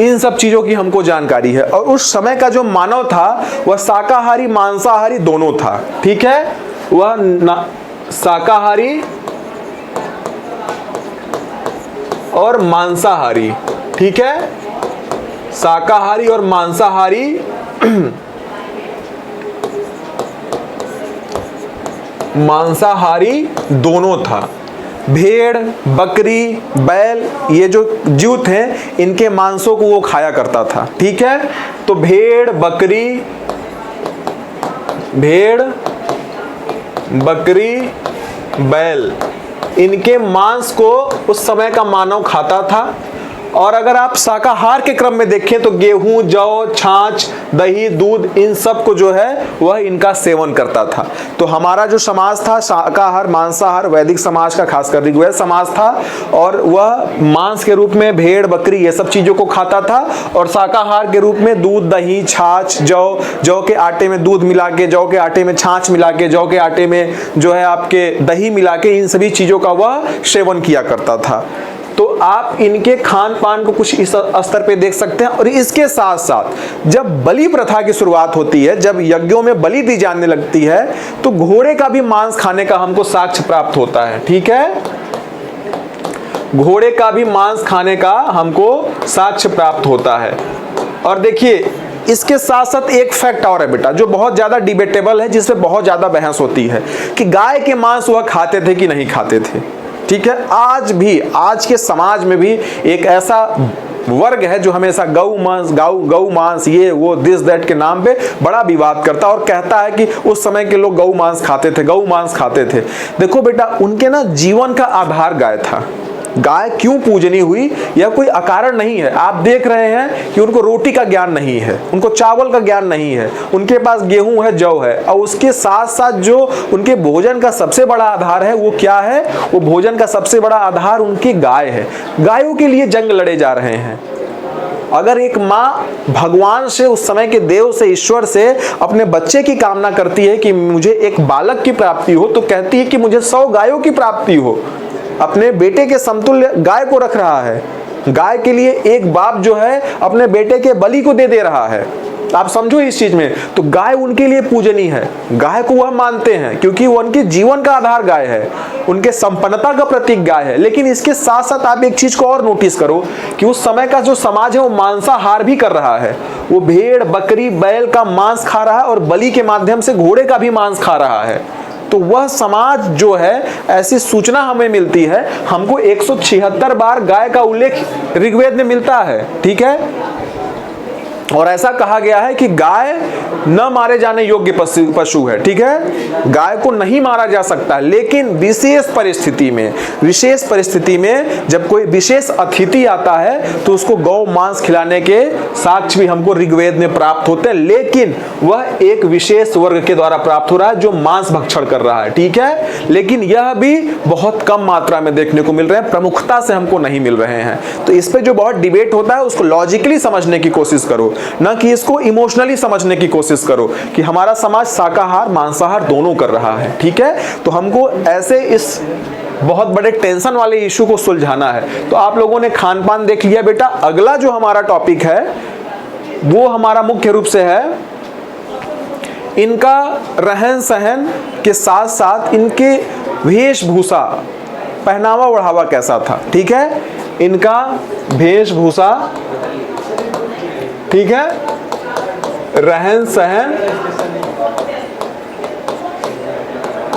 S1: इन सब चीजों की हमको जानकारी है। और उस समय का जो मानव था वह शाकाहारी मांसाहारी दोनों था। ठीक है, वह शाकाहारी और मांसाहारी, ठीक है, शाकाहारी और मांसाहारी मांसाहारी दोनों था। भेड़, बकरी, बैल, ये जो जीव थे इनके मांसों को वो खाया करता था। ठीक है, तो भेड़, बकरी, बैल, इनके मांस को उस समय का मानव खाता था। और अगर आप शाकाहार के क्रम में देखें तो गेहूं, जौ, छाछ, दही, दूध, इन सब को जो है वह इनका सेवन करता था। तो हमारा जो समाज था शाकाहार मांसाहार, वैदिक समाज का खासकर ऋग्वेद समाज था, और वह मांस के रूप में भेड़, बकरी, ये सब चीजों को खाता था। और शाकाहार के रूप में दूध, दही, छाछ, जौ के आटे में दूध मिला के, जौ के आटे में छाछ मिला के, जौ के आटे में जो है आपके दही मिला के, इन सभी चीजों का वह सेवन किया करता था। तो आप इनके खान पान को कुछ इस स्तर पे देख सकते हैं। और इसके साथ साथ जब बलि प्रथा की शुरुआत होती है, जब यज्ञों में बलि दी जाने लगती है, तो घोड़े का भी मांस खाने का हमको साक्ष्य प्राप्त होता है। ठीक है, घोड़े का भी मांस खाने का हमको साक्ष्य प्राप्त होता है। और देखिए इसके साथ साथ एक फैक्ट और है बेटा, जो बहुत ज्यादा डिबेटेबल है, जिससे बहुत ज्यादा बहस होती है कि गाय के मांस वह खाते थे कि नहीं खाते थे। ठीक है, आज भी, आज के समाज में भी एक ऐसा वर्ग है जो हमेशा गौ मांस ये वो दिस दैट के नाम पे बड़ा विवाद करता है और कहता है कि उस समय के लोग गौ मांस खाते थे। देखो बेटा, उनके ना जीवन का आधार गाय था। गाय क्यों पूजनीय हुई यह कोई अकारण नहीं है। आप देख रहे हैं कि उनको रोटी का ज्ञान नहीं है, उनको चावल का ज्ञान नहीं है, उनके पास गेहूं है, जौ है, और उसके साथ साथ जो उनके भोजन का सबसे बड़ा आधार है वो क्या है, वो भोजन का सबसे बड़ा आधार उनकी गाय है। गायों के लिए जंग लड़े जा रहे हैं। अगर एक माँ भगवान से, उस समय के देव से, ईश्वर से अपने बच्चे की कामना करती है कि मुझे एक बालक की प्राप्ति हो, तो कहती है कि मुझे 100 गायों की प्राप्ति हो। अपने बेटे के समतुल्य गाय को रख रहा है। गाय के लिए एक बाप जो है अपने बेटे के बलि को दे रहा है। आप समझो इस चीज में। तो गाय उनके लिए पूजनीय है, गाय को वह मानते हैं क्योंकि वो उनके जीवन का आधार गाय है, उनके संपन्नता का प्रतीक गाय है। लेकिन इसके साथ साथ आप एक चीज को और नोटिस करो कि उस समय का जो समाज है वो मांसाहार भी कर रहा है। वो भेड़, बकरी, बैल का मांस खा रहा है और बलि के माध्यम से घोड़े का भी मांस खा रहा है। तो वह समाज जो है, ऐसी सूचना हमें मिलती है, हमको 176 बार गाय का उल्लेख ऋग्वेद में मिलता है। ठीक है, और ऐसा कहा गया है कि गाय न मारे जाने योग्य पशु है, ठीक है। गाय को नहीं मारा जा सकता, लेकिन विशेष परिस्थिति में जब कोई विशेष अतिथि आता है तो उसको गौ मांस खिलाने के साक्ष्य भी हमको ऋग्वेद में प्राप्त होते हैं, लेकिन वह एक विशेष वर्ग के द्वारा प्राप्त हो रहा है जो मांस भक्षण कर रहा है, ठीक है। लेकिन यह भी बहुत कम मात्रा में देखने को मिल रहे हैं, प्रमुखता से हमको नहीं मिल रहे हैं। तो इस पे जो बहुत डिबेट होता है उसको लॉजिकली समझने की कोशिश करो, ना कि इसको इमोशनली समझने की कोशिश करो कि हमारा समाज शाकाहार मांसाहार दोनों कर रहा है, ठीक है। तो हमको ऐसे इस बहुत बड़े टेंशन वाले इशू को सुलझाना है। तो आप लोगों ने खान पान देख लिया बेटा। अगला जो हमारा टॉपिक है वो हमारा मुख्य रूप से है इनका रहन सहन के साथ साथ इनके वेशभूषा, पहनावा ओढ़ावा कैसा था, ठीक है। इनका वेशभूषा, ठीक है, रहन सहन,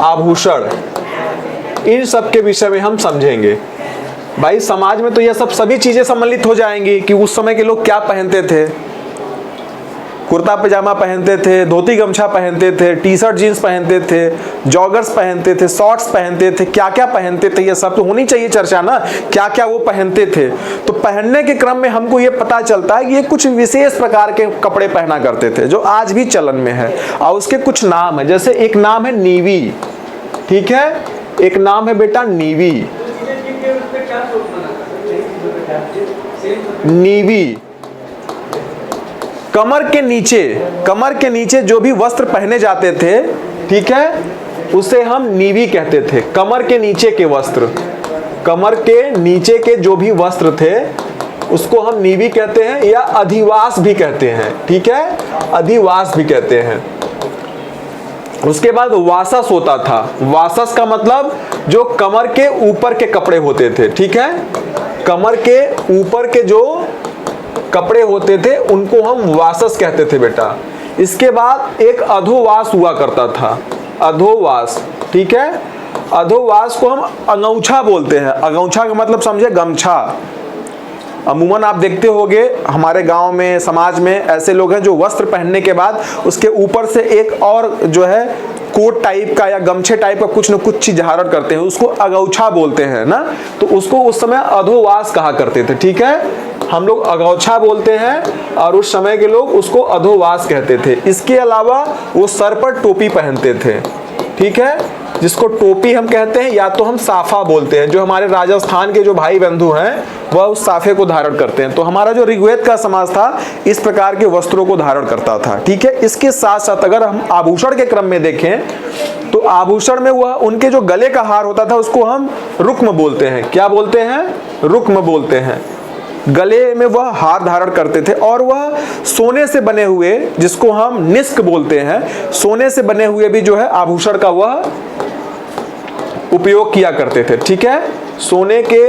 S1: आभूषण, इन सब के विषय में हम समझेंगे। भाई समाज में तो यह सब सभी चीजें सम्मिलित हो जाएंगी कि उस समय के लोग क्या पहनते थे, कुर्ता पजामा पहनते थे, धोती गमछा पहनते थे, टी शर्ट जीन्स पहनते थे, जॉगर्स पहनते थे, शॉर्ट्स पहनते थे, क्या क्या पहनते थे, ये सब तो होनी चाहिए चर्चा ना, क्या क्या वो पहनते थे। तो पहनने के क्रम में हमको ये पता चलता है कि ये कुछ विशेष प्रकार के कपड़े पहना करते थे जो आज भी चलन में है, और उसके कुछ नाम है। जैसे एक नाम है नीवी, ठीक है, एक नाम है बेटा नीवी। नीवी कमर के नीचे जो भी वस्त्र पहने जाते थे, ठीक है, उसे हम नीवी कहते थे। कमर के नीचे के वस्त्र, कमर के नीचे के जो भी वस्त्र थे उसको हम नीवी कहते हैं या अधिवास भी कहते हैं, ठीक है, अधिवास भी कहते हैं। उसके बाद वासस होता था। वासस का मतलब जो कमर के ऊपर के कपड़े होते थे, ठीक है, कमर के ऊपर के जो कपड़े होते थे उनको हम वासस कहते थे बेटा। इसके बाद एक अधोवास हुआ करता था, अधोवास, ठीक है। अधोवास को हम अंगौछा बोलते हैं। अंगौछा का मतलब समझे, गमछा। अमूमन आप देखते होंगे हमारे गांव में, समाज में ऐसे लोग हैं जो वस्त्र पहनने के बाद उसके ऊपर से एक और जो है कोट टाइप का या गमछे टाइप का कुछ न कुछ चीज धारण करते हैं, उसको अगौछा बोलते हैं ना। तो उसको उस समय अधोवास कहा करते थे, ठीक है। हम लोग अगौछा बोलते हैं और उस समय के लोग उसको अधोवास कहते थे। इसके अलावा वो सर पर टोपी पहनते थे, ठीक है, जिसको टोपी हम कहते हैं, या तो हम साफा बोलते हैं। जो हमारे राजस्थान के जो भाई बंधु हैं वह उस साफे को धारण करते हैं। तो हमारा जो ऋग्वेद का समाज था इस प्रकार के वस्त्रों को धारण करता था, ठीक है। इसके साथ साथ अगर हम आभूषण के क्रम में देखें तो आभूषण में वह उनके जो गले का हार होता था उसको हम रुक्म बोलते हैं। क्या बोलते हैं? रुक्म बोलते हैं। गले में वह हार धारण करते थे और वह सोने से बने हुए, जिसको हम निष्क बोलते हैं, सोने से बने हुए भी जो है आभूषण का वह उपयोग किया करते थे, ठीक है। सोने के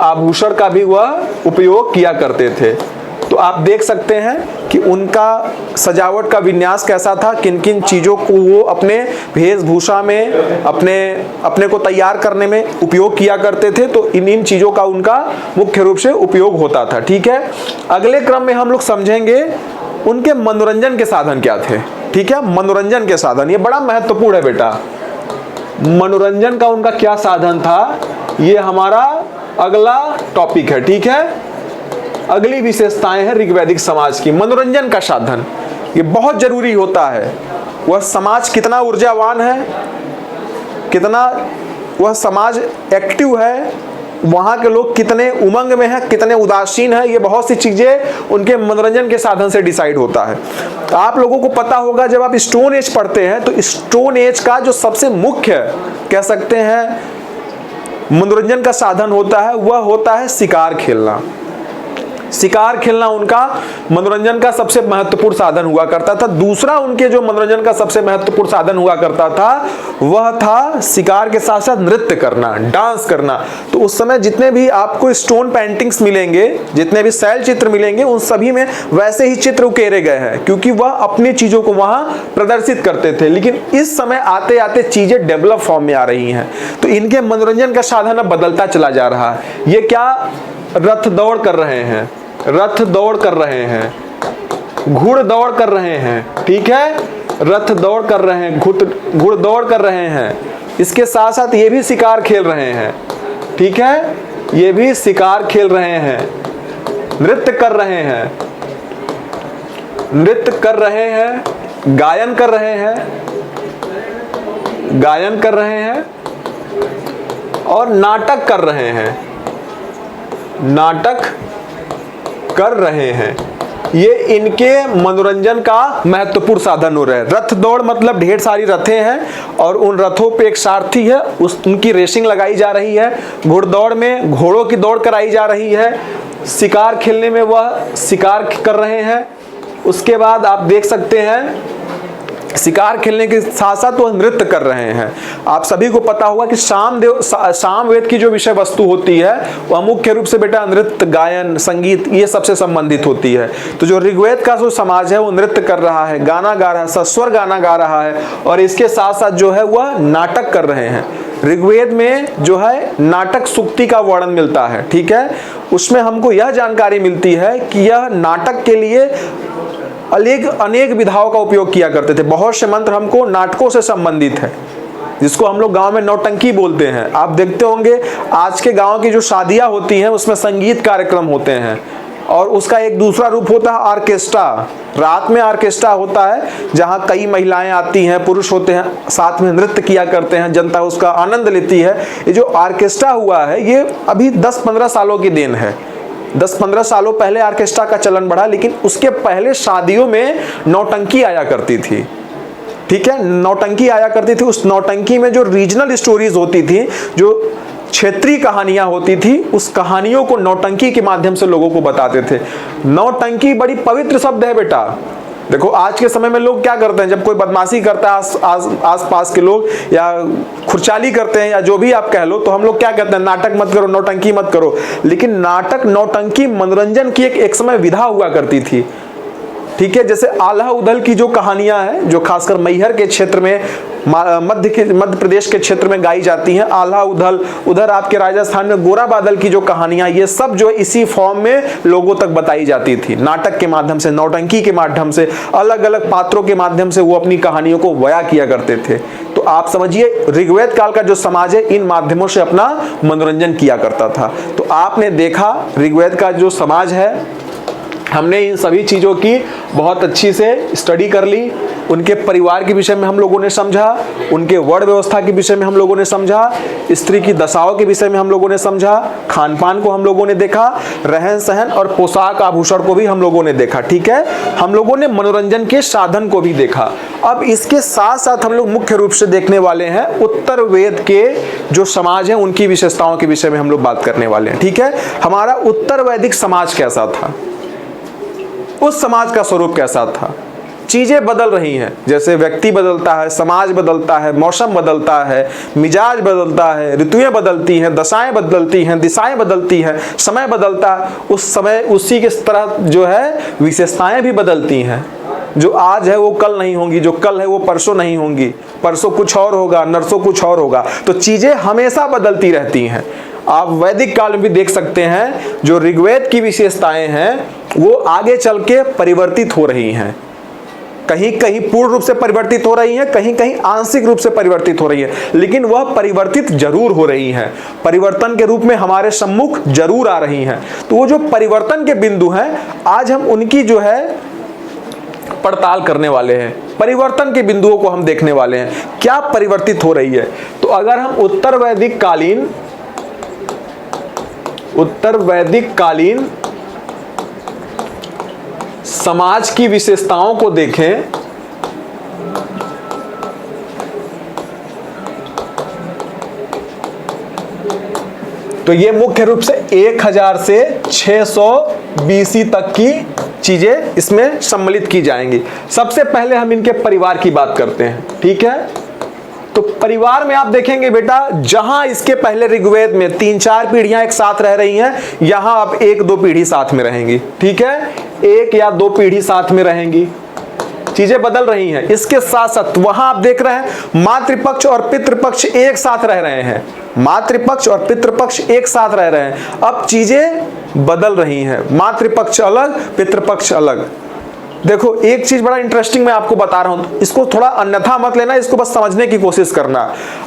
S1: आभूषण का भी वह उपयोग किया करते थे। तो आप देख सकते हैं कि उनका सजावट का विन्यास कैसा था, किन किन चीज़ों को वो अपने वेशभूषा में अपने को तैयार करने में उपयोग किया करते थे। तो इन चीज़ों का उनका मुख्य रूप से उपयोग होता था, ठीक है। अगले क्रम में हम लोग समझेंगे उनके मनोरंजन के साधन क्या थे, ठीक है। मनोरंजन के साधन ये बड़ा महत्वपूर्ण है बेटा। मनोरंजन का उनका क्या साधन था, ये हमारा अगला टॉपिक है, ठीक है। अगली विशेषताएं हैं ऋग्वैदिक समाज की। मनोरंजन का साधन ये बहुत जरूरी होता है। वह समाज कितना ऊर्जावान है, कितना वह समाज एक्टिव है, वहाँ के लोग कितने उमंग में हैं, कितने उदासीन हैं, ये बहुत सी चीज़ें उनके मनोरंजन के साधन से डिसाइड होता है। तो आप लोगों को पता होगा जब आप स्टोन एज पढ़ते हैं तो स्टोन एज का जो सबसे मुख्य कह सकते हैं मनोरंजन का साधन होता है वह होता है शिकार खेलना। शिकार खेलना उनका मनोरंजन का सबसे महत्वपूर्ण साधन हुआ करता था। दूसरा उनके जो मनोरंजन का सबसे महत्वपूर्ण साधन हुआ करता था वह था शिकार के साथ साथ नृत्य करना, डांस करना। तो उस समय जितने भी आपको स्टोन पेंटिंग्स मिलेंगे, जितने भी शैल चित्र मिलेंगे, उन सभी में वैसे ही चित्र उकेरे गए हैं क्योंकि वह अपनी चीजों को वहां प्रदर्शित करते थे। लेकिन इस समय आते आते चीजें डेवलप फॉर्म में आ रही हैं, तो इनके मनोरंजन का साधन अब बदलता चला जा रहा है। ये क्या रथ दौड़ कर रहे हैं, रथ दौड़ कर रहे हैं, घुड़ दौड़ कर रहे हैं, ठीक है, रथ दौड़ कर रहे हैं, घुड़ दौड़ कर रहे हैं। इसके साथ साथ ये भी शिकार खेल रहे हैं, ठीक है, ये भी शिकार खेल रहे हैं, नृत्य कर रहे हैं, नृत्य कर रहे हैं, गायन कर रहे हैं, गायन कर रहे हैं और नाटक कर रहे हैं, नाटक कर रहे हैं। ये इनके मनोरंजन का महत्वपूर्ण साधन हो रहा है। रथ दौड़ मतलब ढेर सारी रथें हैं और उन रथों पे एक सारथी है, उनकी रेसिंग लगाई जा रही है। घुड़दौड़ में घोड़ों की दौड़ कराई जा रही है। शिकार खेलने में वह शिकार कर रहे हैं। उसके बाद आप देख सकते हैं शिकार खेलने के साथ साथ वह नृत्य कर रहे हैं। आप सभी को पता होगा कि सामवेद की जो विषय वस्तु होती है वह मुख्य रूप से बेटा नृत्य, गायन, संगीत ये सबसे संबंधित होती है। तो जो ऋग्वेद का जो समाज है वो नृत्य कर रहा है, गाना गा रहा है, सस्वर गाना गा रहा है और इसके साथ साथ जो है वह नाटक कर रहे हैं। ऋग्वेद में जो है नाटक सुक्ति का वर्णन मिलता है, ठीक है, उसमें हमको यह जानकारी मिलती है कि यह नाटक के लिए अनेक विधाओं का उपयोग किया करते थे। बहुत से मंत्र हमको नाटकों से संबंधित है, जिसको हम लोग गांव में नौटंकी बोलते हैं। आप देखते होंगे आज के गांव की जो शादियां होती हैं उसमें संगीत कार्यक्रम होते हैं और उसका एक दूसरा रूप होता है ऑर्केस्ट्रा। रात में ऑर्केस्ट्रा होता है जहां कई महिलाएं आती हैं, पुरुष होते हैं, साथ में नृत्य किया करते हैं, जनता उसका आनंद लेती है। ये जो ऑर्केस्ट्रा हुआ है ये अभी 10-15 सालों की देन है। 10-15 सालों पहले ऑर्केस्ट्रा का चलन बढ़ा, लेकिन उसके पहले शादियों में नौटंकी आया करती थी, ठीक है, नौटंकी आया करती थी। उस नौटंकी में जो रीजनल स्टोरीज होती थी, जो क्षेत्रीय कहानियां होती थी, उस कहानियों को नौटंकी के माध्यम से लोगों को बताते थे। नौटंकी बड़ी पवित्र शब्द है बेटा। देखो आज के समय में लोग क्या करते हैं, जब कोई बदमाशी करता है आस पास के लोग या खुरचाली करते हैं या जो भी आप कह लो, तो हम लोग क्या कहते हैं, नाटक मत करो, नौटंकी मत करो। लेकिन नाटक, नौटंकी मनोरंजन की एक समय विधा हुआ करती थी, ठीक है। जैसे आल्हा उदल की जो कहानियां हैं, जो खासकर मैहर के क्षेत्र में, मध्य प्रदेश के क्षेत्र में गाई जाती हैं, आल्हा उदल, उधर आपके राजस्थान में गोरा बादल की जो कहानियां, ये सब जो इसी फॉर्म में लोगों तक बताई जाती थी। नाटक के माध्यम से, नौटंकी के माध्यम से, अलग अलग पात्रों के माध्यम से वो अपनी कहानियों को बयां किया करते थे। तो आप समझिए ऋग्वेद काल का जो समाज है इन माध्यमों से अपना मनोरंजन किया करता था। तो आपने देखा ऋग्वेद का जो समाज है, हमने इन सभी चीज़ों की बहुत अच्छी से स्टडी कर ली। उनके परिवार के विषय में हम लोगों ने समझा, उनके वर्ण व्यवस्था के विषय में हम लोगों ने समझा, स्त्री की दशाओं के विषय में हम लोगों ने समझा, खान पान को हम लोगों ने देखा, रहन सहन और पोशाक आभूषण को भी हम लोगों ने देखा, ठीक है। हम लोगों ने मनोरंजन के साधन को भी देखा। अब इसके साथ साथ हम लोग मुख्य रूप से देखने वाले हैं उत्तर वेद के जो समाज है उनकी विशेषताओं के विषय में हम लोग बात करने वाले हैं, ठीक है। हमारा उत्तर वैदिक समाज कैसा था, उस समाज का स्वरूप कैसा था। चीजें बदल रही हैं, जैसे व्यक्ति बदलता है, समाज बदलता है, मौसम बदलता है, मिजाज बदलता है, ऋतुएं बदलती हैं, दशाएं बदलती हैं, दिशाएं बदलती हैं, समय बदलता है, उस समय उसी के तरह जो है विशेषताएं भी बदलती हैं। जो आज है वो कल नहीं होंगी, जो कल है वो परसों नहीं होंगी, परसों कुछ और होगा, नरसों कुछ और होगा। तो चीजें हमेशा बदलती रहती हैं। आप वैदिक काल में भी देख सकते हैं जो ऋग्वेद की विशेषताएं हैं वो आगे चल के परिवर्तित हो रही हैं। कहीं कहीं पूर्ण रूप से परिवर्तित हो रही हैं, कहीं कहीं आंशिक रूप से परिवर्तित हो रही है, लेकिन वह परिवर्तित जरूर हो रही हैं, परिवर्तन के रूप में हमारे सम्मुख जरूर आ रही हैं। तो वो जो परिवर्तन के बिंदु हैं, आज हम उनकी जो है पड़ताल करने वाले हैं। परिवर्तन के बिंदुओं को हम देखने वाले हैं, क्या परिवर्तित हो रही है। तो अगर हम उत्तर वैदिक कालीन समाज की विशेषताओं को देखें, तो ये मुख्य रूप से 1000 से 600 BC तक की चीजें इसमें सम्मिलित की जाएंगी। सबसे पहले हम इनके परिवार की बात करते हैं, ठीक है। तो परिवार में आप देखेंगे बेटा, जहां इसके पहले ऋग्वेद में 3-4 पीढ़ियां एक साथ रह रही हैं, यहां अब 1-2 पीढ़ी साथ में रहेंगी, ठीक है, 1 या 2 पीढ़ी साथ में रहेंगी। चीजें बदल रही हैं। इसके साथ साथ वहां आप देख रहे हैं मातृपक्ष और पितृपक्ष एक साथ रह रहे हैं, मातृपक्ष और पितृपक्ष एक साथ रह रहे हैं। अब चीजें बदल रही हैं, मातृपक्ष अलग, पितृपक्ष अलग। देखो एक चीज बड़ा इंटरेस्टिंग मैं आपको बता रहा हूं, इसको थोड़ा अन्यथा मत लेना, इसको बस समझने की कोशिश करना।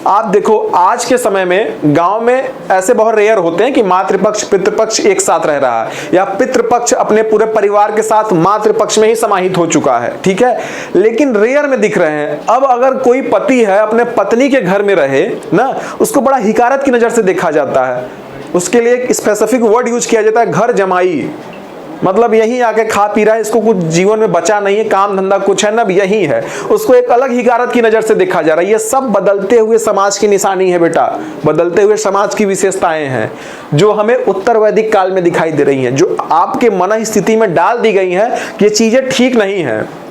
S1: आप देखो आज के समय में गांव में ऐसे बहुत रेयर होते हैं कि मातृपक्ष पितृपक्ष एक साथ रह रहा है, या पितृपक्ष अपने पूरे परिवार के साथ मातृपक्ष में ही समाहित हो चुका है, ठीक है, लेकिन रेयर में दिख रहे हैं। अब अगर कोई पति है अपने पत्नी के घर में रहे ना, उसको बड़ा हिकारत की नजर से देखा जाता है। उसके लिए एक स्पेसिफिक वर्ड यूज किया जाता है, घर जमाई, मतलब यहीं आके खा पी रहा है, इसको कुछ जीवन में बचा नहीं है, काम धंधा कुछ है ना, यही है, उसको एक अलग हिकारत की नजर से देखा जा रहा है। ये सब बदलते हुए समाज की निशानी है बेटा, बदलते हुए समाज की विशेषताएं हैं जो हमें उत्तर वैदिक काल में दिखाई दे रही हैं, जो आपके मन स्थिति में डाल दी गई हैं कि ये चीजें ठीक नहीं है।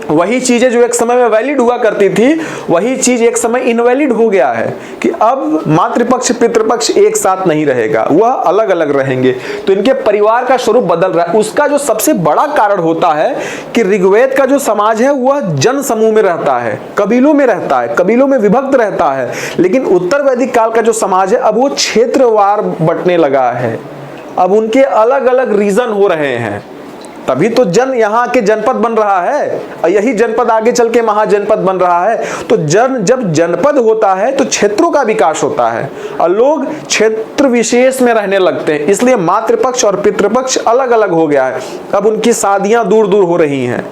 S1: वही चीजें जो एक समय में वैलिड हुआ करती थी, वही चीज एक समय इनवैलिड हो गया है कि अब मातृपक्ष पितृपक्ष एक साथ नहीं रहेगा, वह अलग अलग रहेंगे। तो इनके परिवार का स्वरूप बदल रहा है। उसका जो सबसे बड़ा कारण होता है कि ऋग्वेद का जो समाज है वह जन समूह में रहता है, कबीलों में रहता है, कबीलों में विभक्त रहता है। लेकिन उत्तर वैदिक काल का जो समाज है अब वो क्षेत्रवार बंटने लगा है, अब उनके अलग अलग रीजन हो रहे हैं, तभी तो यहाँ के जनपद बन रहा है, यही जनपद आगे चल के महाजनपद बन रहा है। तो जब जनपद होता है तो क्षेत्रों का विकास होता है और लोग क्षेत्र विशेष में रहने लगते हैं, इसलिए मातृपक्ष और पितृपक्ष अलग अलग हो गया है। अब उनकी शादियां दूर दूर हो रही हैं,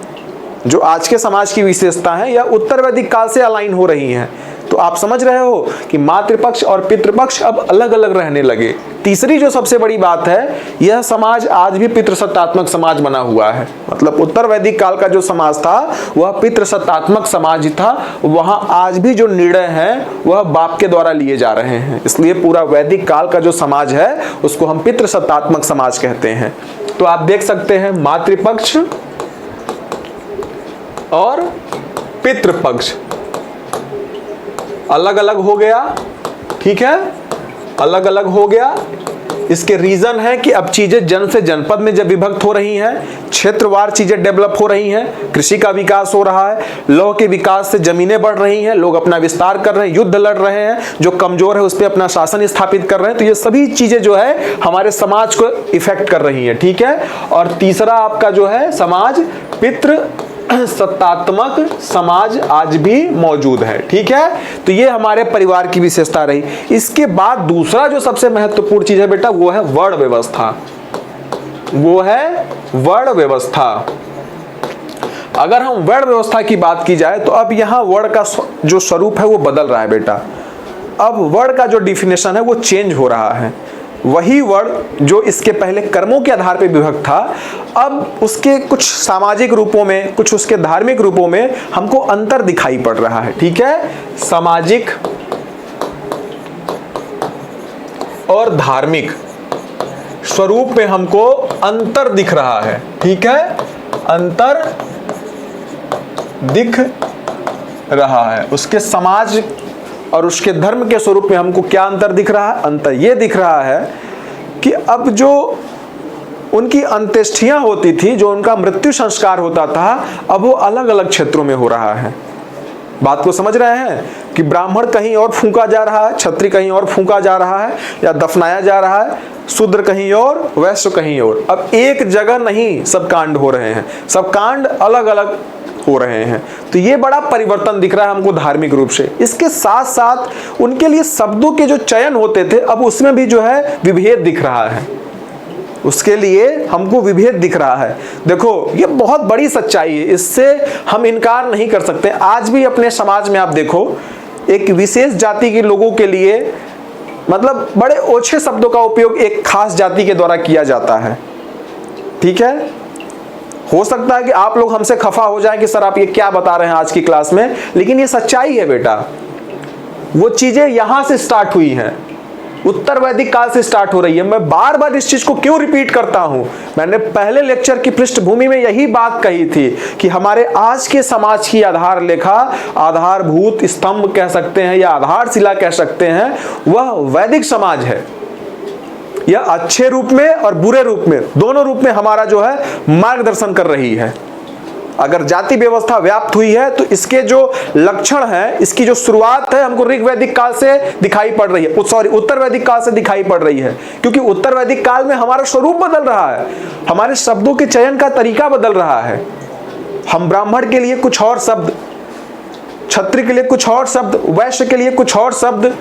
S1: जो आज के समाज की विशेषता है या उत्तर वैदिक काल से अलाइन हो रही हैं। तो आप समझ रहे हो कि मातृपक्ष और पितृपक्ष अब अलग अलग रहने लगे। तीसरी जो सबसे बड़ी बात है, यह समाज आज भी पितृसत्तात्मक समाज बना हुआ है। मतलब उत्तर वैदिक काल का जो समाज था वह पितृसत्तात्मक समाज ही था, वहां आज भी जो निर्णय हैं वह बाप के द्वारा लिए जा रहे हैं। इसलिए पूरा वैदिक काल का जो समाज है उसको हम पितृसत्तात्मक समाज कहते हैं। तो आप देख सकते हैं मातृपक्ष और पितृपक्ष अलग अलग हो गया, ठीक है, अलग अलग हो गया। इसके रीजन है कि अब चीजें जन से जनपद में जब विभक्त हो रही हैं, क्षेत्रवार चीजें डेवलप हो रही हैं, कृषि का विकास हो रहा है, लौह के विकास से जमीनें बढ़ रही हैं, लोग अपना विस्तार कर रहे हैं, युद्ध लड़ रहे हैं, जो कमजोर है उस पर अपना शासन स्थापित कर रहे हैं। तो ये सभी चीजें जो है हमारे समाज को इफेक्ट कर रही हैं, ठीक है। और तीसरा आपका जो है समाज पितृ सत्तात्मक समाज आज भी मौजूद है, ठीक है। तो ये हमारे परिवार की विशेषता रही। इसके बाद दूसरा जो सबसे महत्वपूर्ण चीज है बेटा वो है वर्ण व्यवस्था, वो है वर्ण व्यवस्था। अगर हम वर्ण व्यवस्था की बात की जाए तो अब यहां वर्ण का जो स्वरूप है वो बदल रहा है बेटा। अब वर्ण का जो डिफिनेशन है वो चेंज हो रहा है। वही वर्ण जो इसके पहले कर्मों के आधार पर विभक्त था, अब उसके कुछ सामाजिक रूपों में, कुछ उसके धार्मिक रूपों में हमको अंतर दिखाई पड़ रहा है, ठीक है। सामाजिक और धार्मिक स्वरूप में हमको अंतर दिख रहा है, ठीक है, अंतर दिख रहा है। उसके समाज और उसके धर्म के स्वरूप में हमको क्या अंतर दिख रहा है? अंतर ये दिख रहा है कि अब जो उनकी अंत्येष्टियां होती थी, जो उनका मृत्यु संस्कार होता था, अब वो अलग अलग क्षेत्रों में हो रहा है। बात को समझ रहे हैं कि ब्राह्मण कहीं और फूंका जा रहा है, क्षत्रिय कहीं और फूंका जा रहा है या दफनाया जा रहा है, शूद्र कहीं और, वैश्य कहीं और। अब एक जगह नहीं सब कांड हो रहे हैं, सब कांड अलग अलग हो रहे हैं। तो ये बड़ा परिवर्तन दिख रहा है हमको धार्मिक रूप से। इसके साथ साथ उनके लिए शब्दों के जो चयन होते थे अब उसमें भी जो है विभेद दिख रहा है, उसके लिए हमको विभेद दिख रहा है। देखो ये बहुत बड़ी सच्चाई है, इससे हम इनकार नहीं कर सकते। आज भी अपने समाज में आप देखो एक विशेष जाति के लोगों के लिए मतलब बड़े ओछे शब्दों का उपयोग एक खास जाति के द्वारा किया जाता है, ठीक है। हो सकता है कि आप लोग हमसे खफा हो जाएं कि सर आप ये क्या बता रहे हैं आज की क्लास में, लेकिन ये सच्चाई है बेटा। वो चीजें यहां से स्टार्ट हुई हैं, उत्तर वैदिक काल से स्टार्ट हो रही है। मैं बार बार इस चीज को क्यों रिपीट करता हूं? मैंने पहले लेक्चर की पृष्ठभूमि में यही बात कही थी कि हमारे आज के समाज की आधार लेखा, आधारभूत स्तंभ कह सकते हैं या आधारशिला कह सकते हैं, वह वैदिक समाज है। यह अच्छे रूप में और बुरे रूप में, दोनों रूप में हमारा जो है मार्गदर्शन कर रही है। अगर जाति व्यवस्था व्याप्त हुई है तो इसके जो लक्षण हैं, इसकी जो शुरुआत है हमको ऋग्वैदिक काल से दिखाई पड़ रही है, सॉरी उत्तर वैदिक काल से दिखाई पड़ रही है। क्योंकि उत्तर वैदिक काल में हमारा स्वरूप बदल रहा है, हमारे शब्दों के चयन का तरीका बदल रहा है, हम ब्राह्मण के लिए कुछ और शब्द, क्षत्रिय के लिए कुछ और शब्द, वैश्य के लिए कुछ और शब्द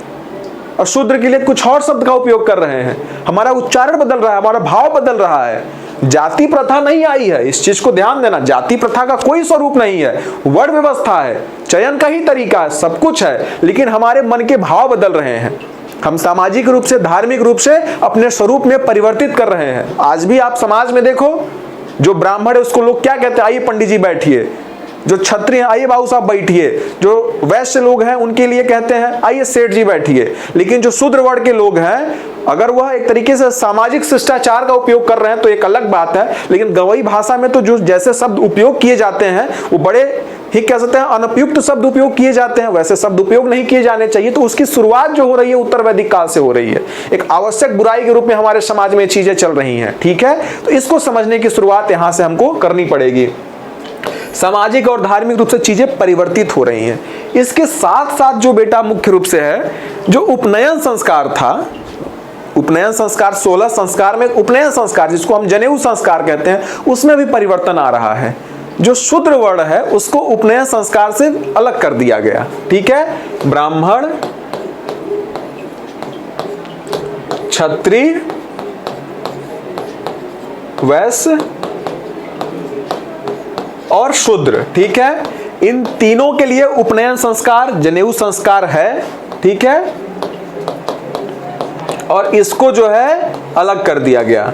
S1: और शूद्र के लिए कुछ और शब्द का उपयोग कर रहे हैं। हमारा उच्चारण बदल रहा है, हमारा भाव बदल रहा है। जाति प्रथा नहीं आई है, इस चीज को ध्यान देना। जाति प्रथा का कोई स्वरूप नहीं है, वर्ण व्यवस्था है, चयन का ही तरीका है, सब कुछ है, लेकिन हमारे मन के भाव बदल रहे हैं। हम सामाजिक रूप से, धार्मिक रूप से अपने स्वरूप में परिवर्तित कर रहे हैं। आज भी आप समाज में देखो, जो ब्राह्मण है उसको लोग क्या कहते हैं, आइए पंडित जी बैठिए। जो क्षत्रिय हैं, आइए बाबू साहब बैठिए। जो वैश्य लोग हैं उनके लिए कहते हैं, आइए सेठ जी बैठिए। लेकिन जो शूद्र वर्ण के लोग हैं, अगर वह एक तरीके से सामाजिक शिष्टाचार का उपयोग कर रहे हैं तो एक अलग बात है, लेकिन गवई भाषा में तो जो जैसे शब्द उपयोग किए जाते हैं वो बड़े ही कह सकते हैं अनुपयुक्त शब्द उपयोग किए जाते हैं, वैसे शब्द उपयोग नहीं किए जाने चाहिए। तो उसकी शुरुआत जो हो रही है उत्तर वैदिक काल से हो रही है। एक आवश्यक बुराई के रूप में हमारे समाज में चीजें चल रही हैं, ठीक है। तो इसको समझने की शुरुआत यहां से हमको करनी पड़ेगी। सामाजिक और धार्मिक रूप से चीजें परिवर्तित हो रही हैं। इसके साथ साथ जो बेटा मुख्य रूप से है, जो उपनयन संस्कार था, उपनयन संस्कार 16 संस्कार में उपनयन संस्कार जिसको हम जनेऊ संस्कार कहते हैं, उसमें भी परिवर्तन आ रहा है। जो शूद्र वर्ण है उसको उपनयन संस्कार से अलग कर दिया गया, ठीक है। ब्राह्मण, क्षत्रिय, वैश्य और शूद्र, ठीक है, इन तीनों के लिए उपनयन संस्कार जनेऊ संस्कार है, ठीक है। और इसको जो है अलग कर दिया गया,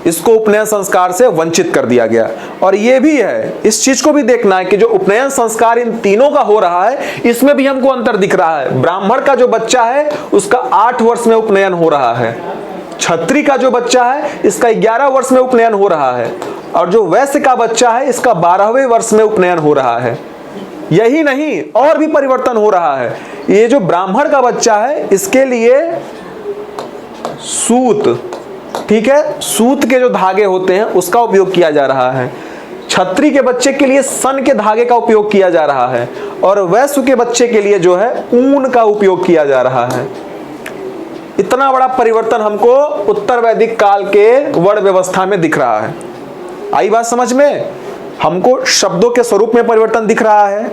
S1: इसको उपनयन संस्कार से वंचित कर दिया गया। और ये भी है, इस चीज को भी देखना है कि जो उपनयन संस्कार इन तीनों का हो रहा है, इसमें भी हमको अंतर दिख रहा है। ब्राह्मण का जो बच्चा है उसका 8 वर्ष में उपनयन हो रहा है, क्षत्रिय का जो बच्चा है इसका 11 वर्ष में उपनयन हो रहा है, और जो वैश्य का बच्चा है इसका 12वें वर्ष में उपनयन हो रहा है। यही नहीं, और भी परिवर्तन हो रहा है। ये जो ब्राह्मण का बच्चा है इसके लिए सूत, ठीक है, सूत के जो धागे होते हैं उसका उपयोग किया जा रहा है। क्षत्रिय के बच्चे के लिए सन के धागे का उपयोग किया जा रहा है, और वैश्य के बच्चे के लिए जो है ऊन का उपयोग किया जा रहा है। इतना बड़ा परिवर्तन हमको उत्तर वैदिक काल के वर्ण व्यवस्था में दिख रहा है। आई बात समझ में? हमको शब्दों के स्वरूप में परिवर्तन दिख रहा है,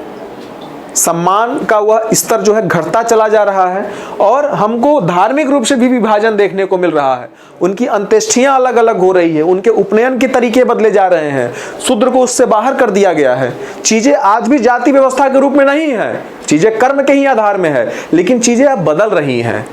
S1: सम्मान का वह स्तर जो है घटता चला जा रहा है, और हमको धार्मिक रूप से भी विभाजन देखने को मिल रहा है। उनकी अंत्येष्टियां अलग अलग हो रही है, उनके उपनयन के तरीके बदले जा रहे हैं, शूद्र को उससे बाहर कर दिया गया है। चीजें आज भी जाति व्यवस्था के रूप में नहीं है, चीजें कर्म के ही आधार में है, लेकिन चीजें अब बदल रही हैं,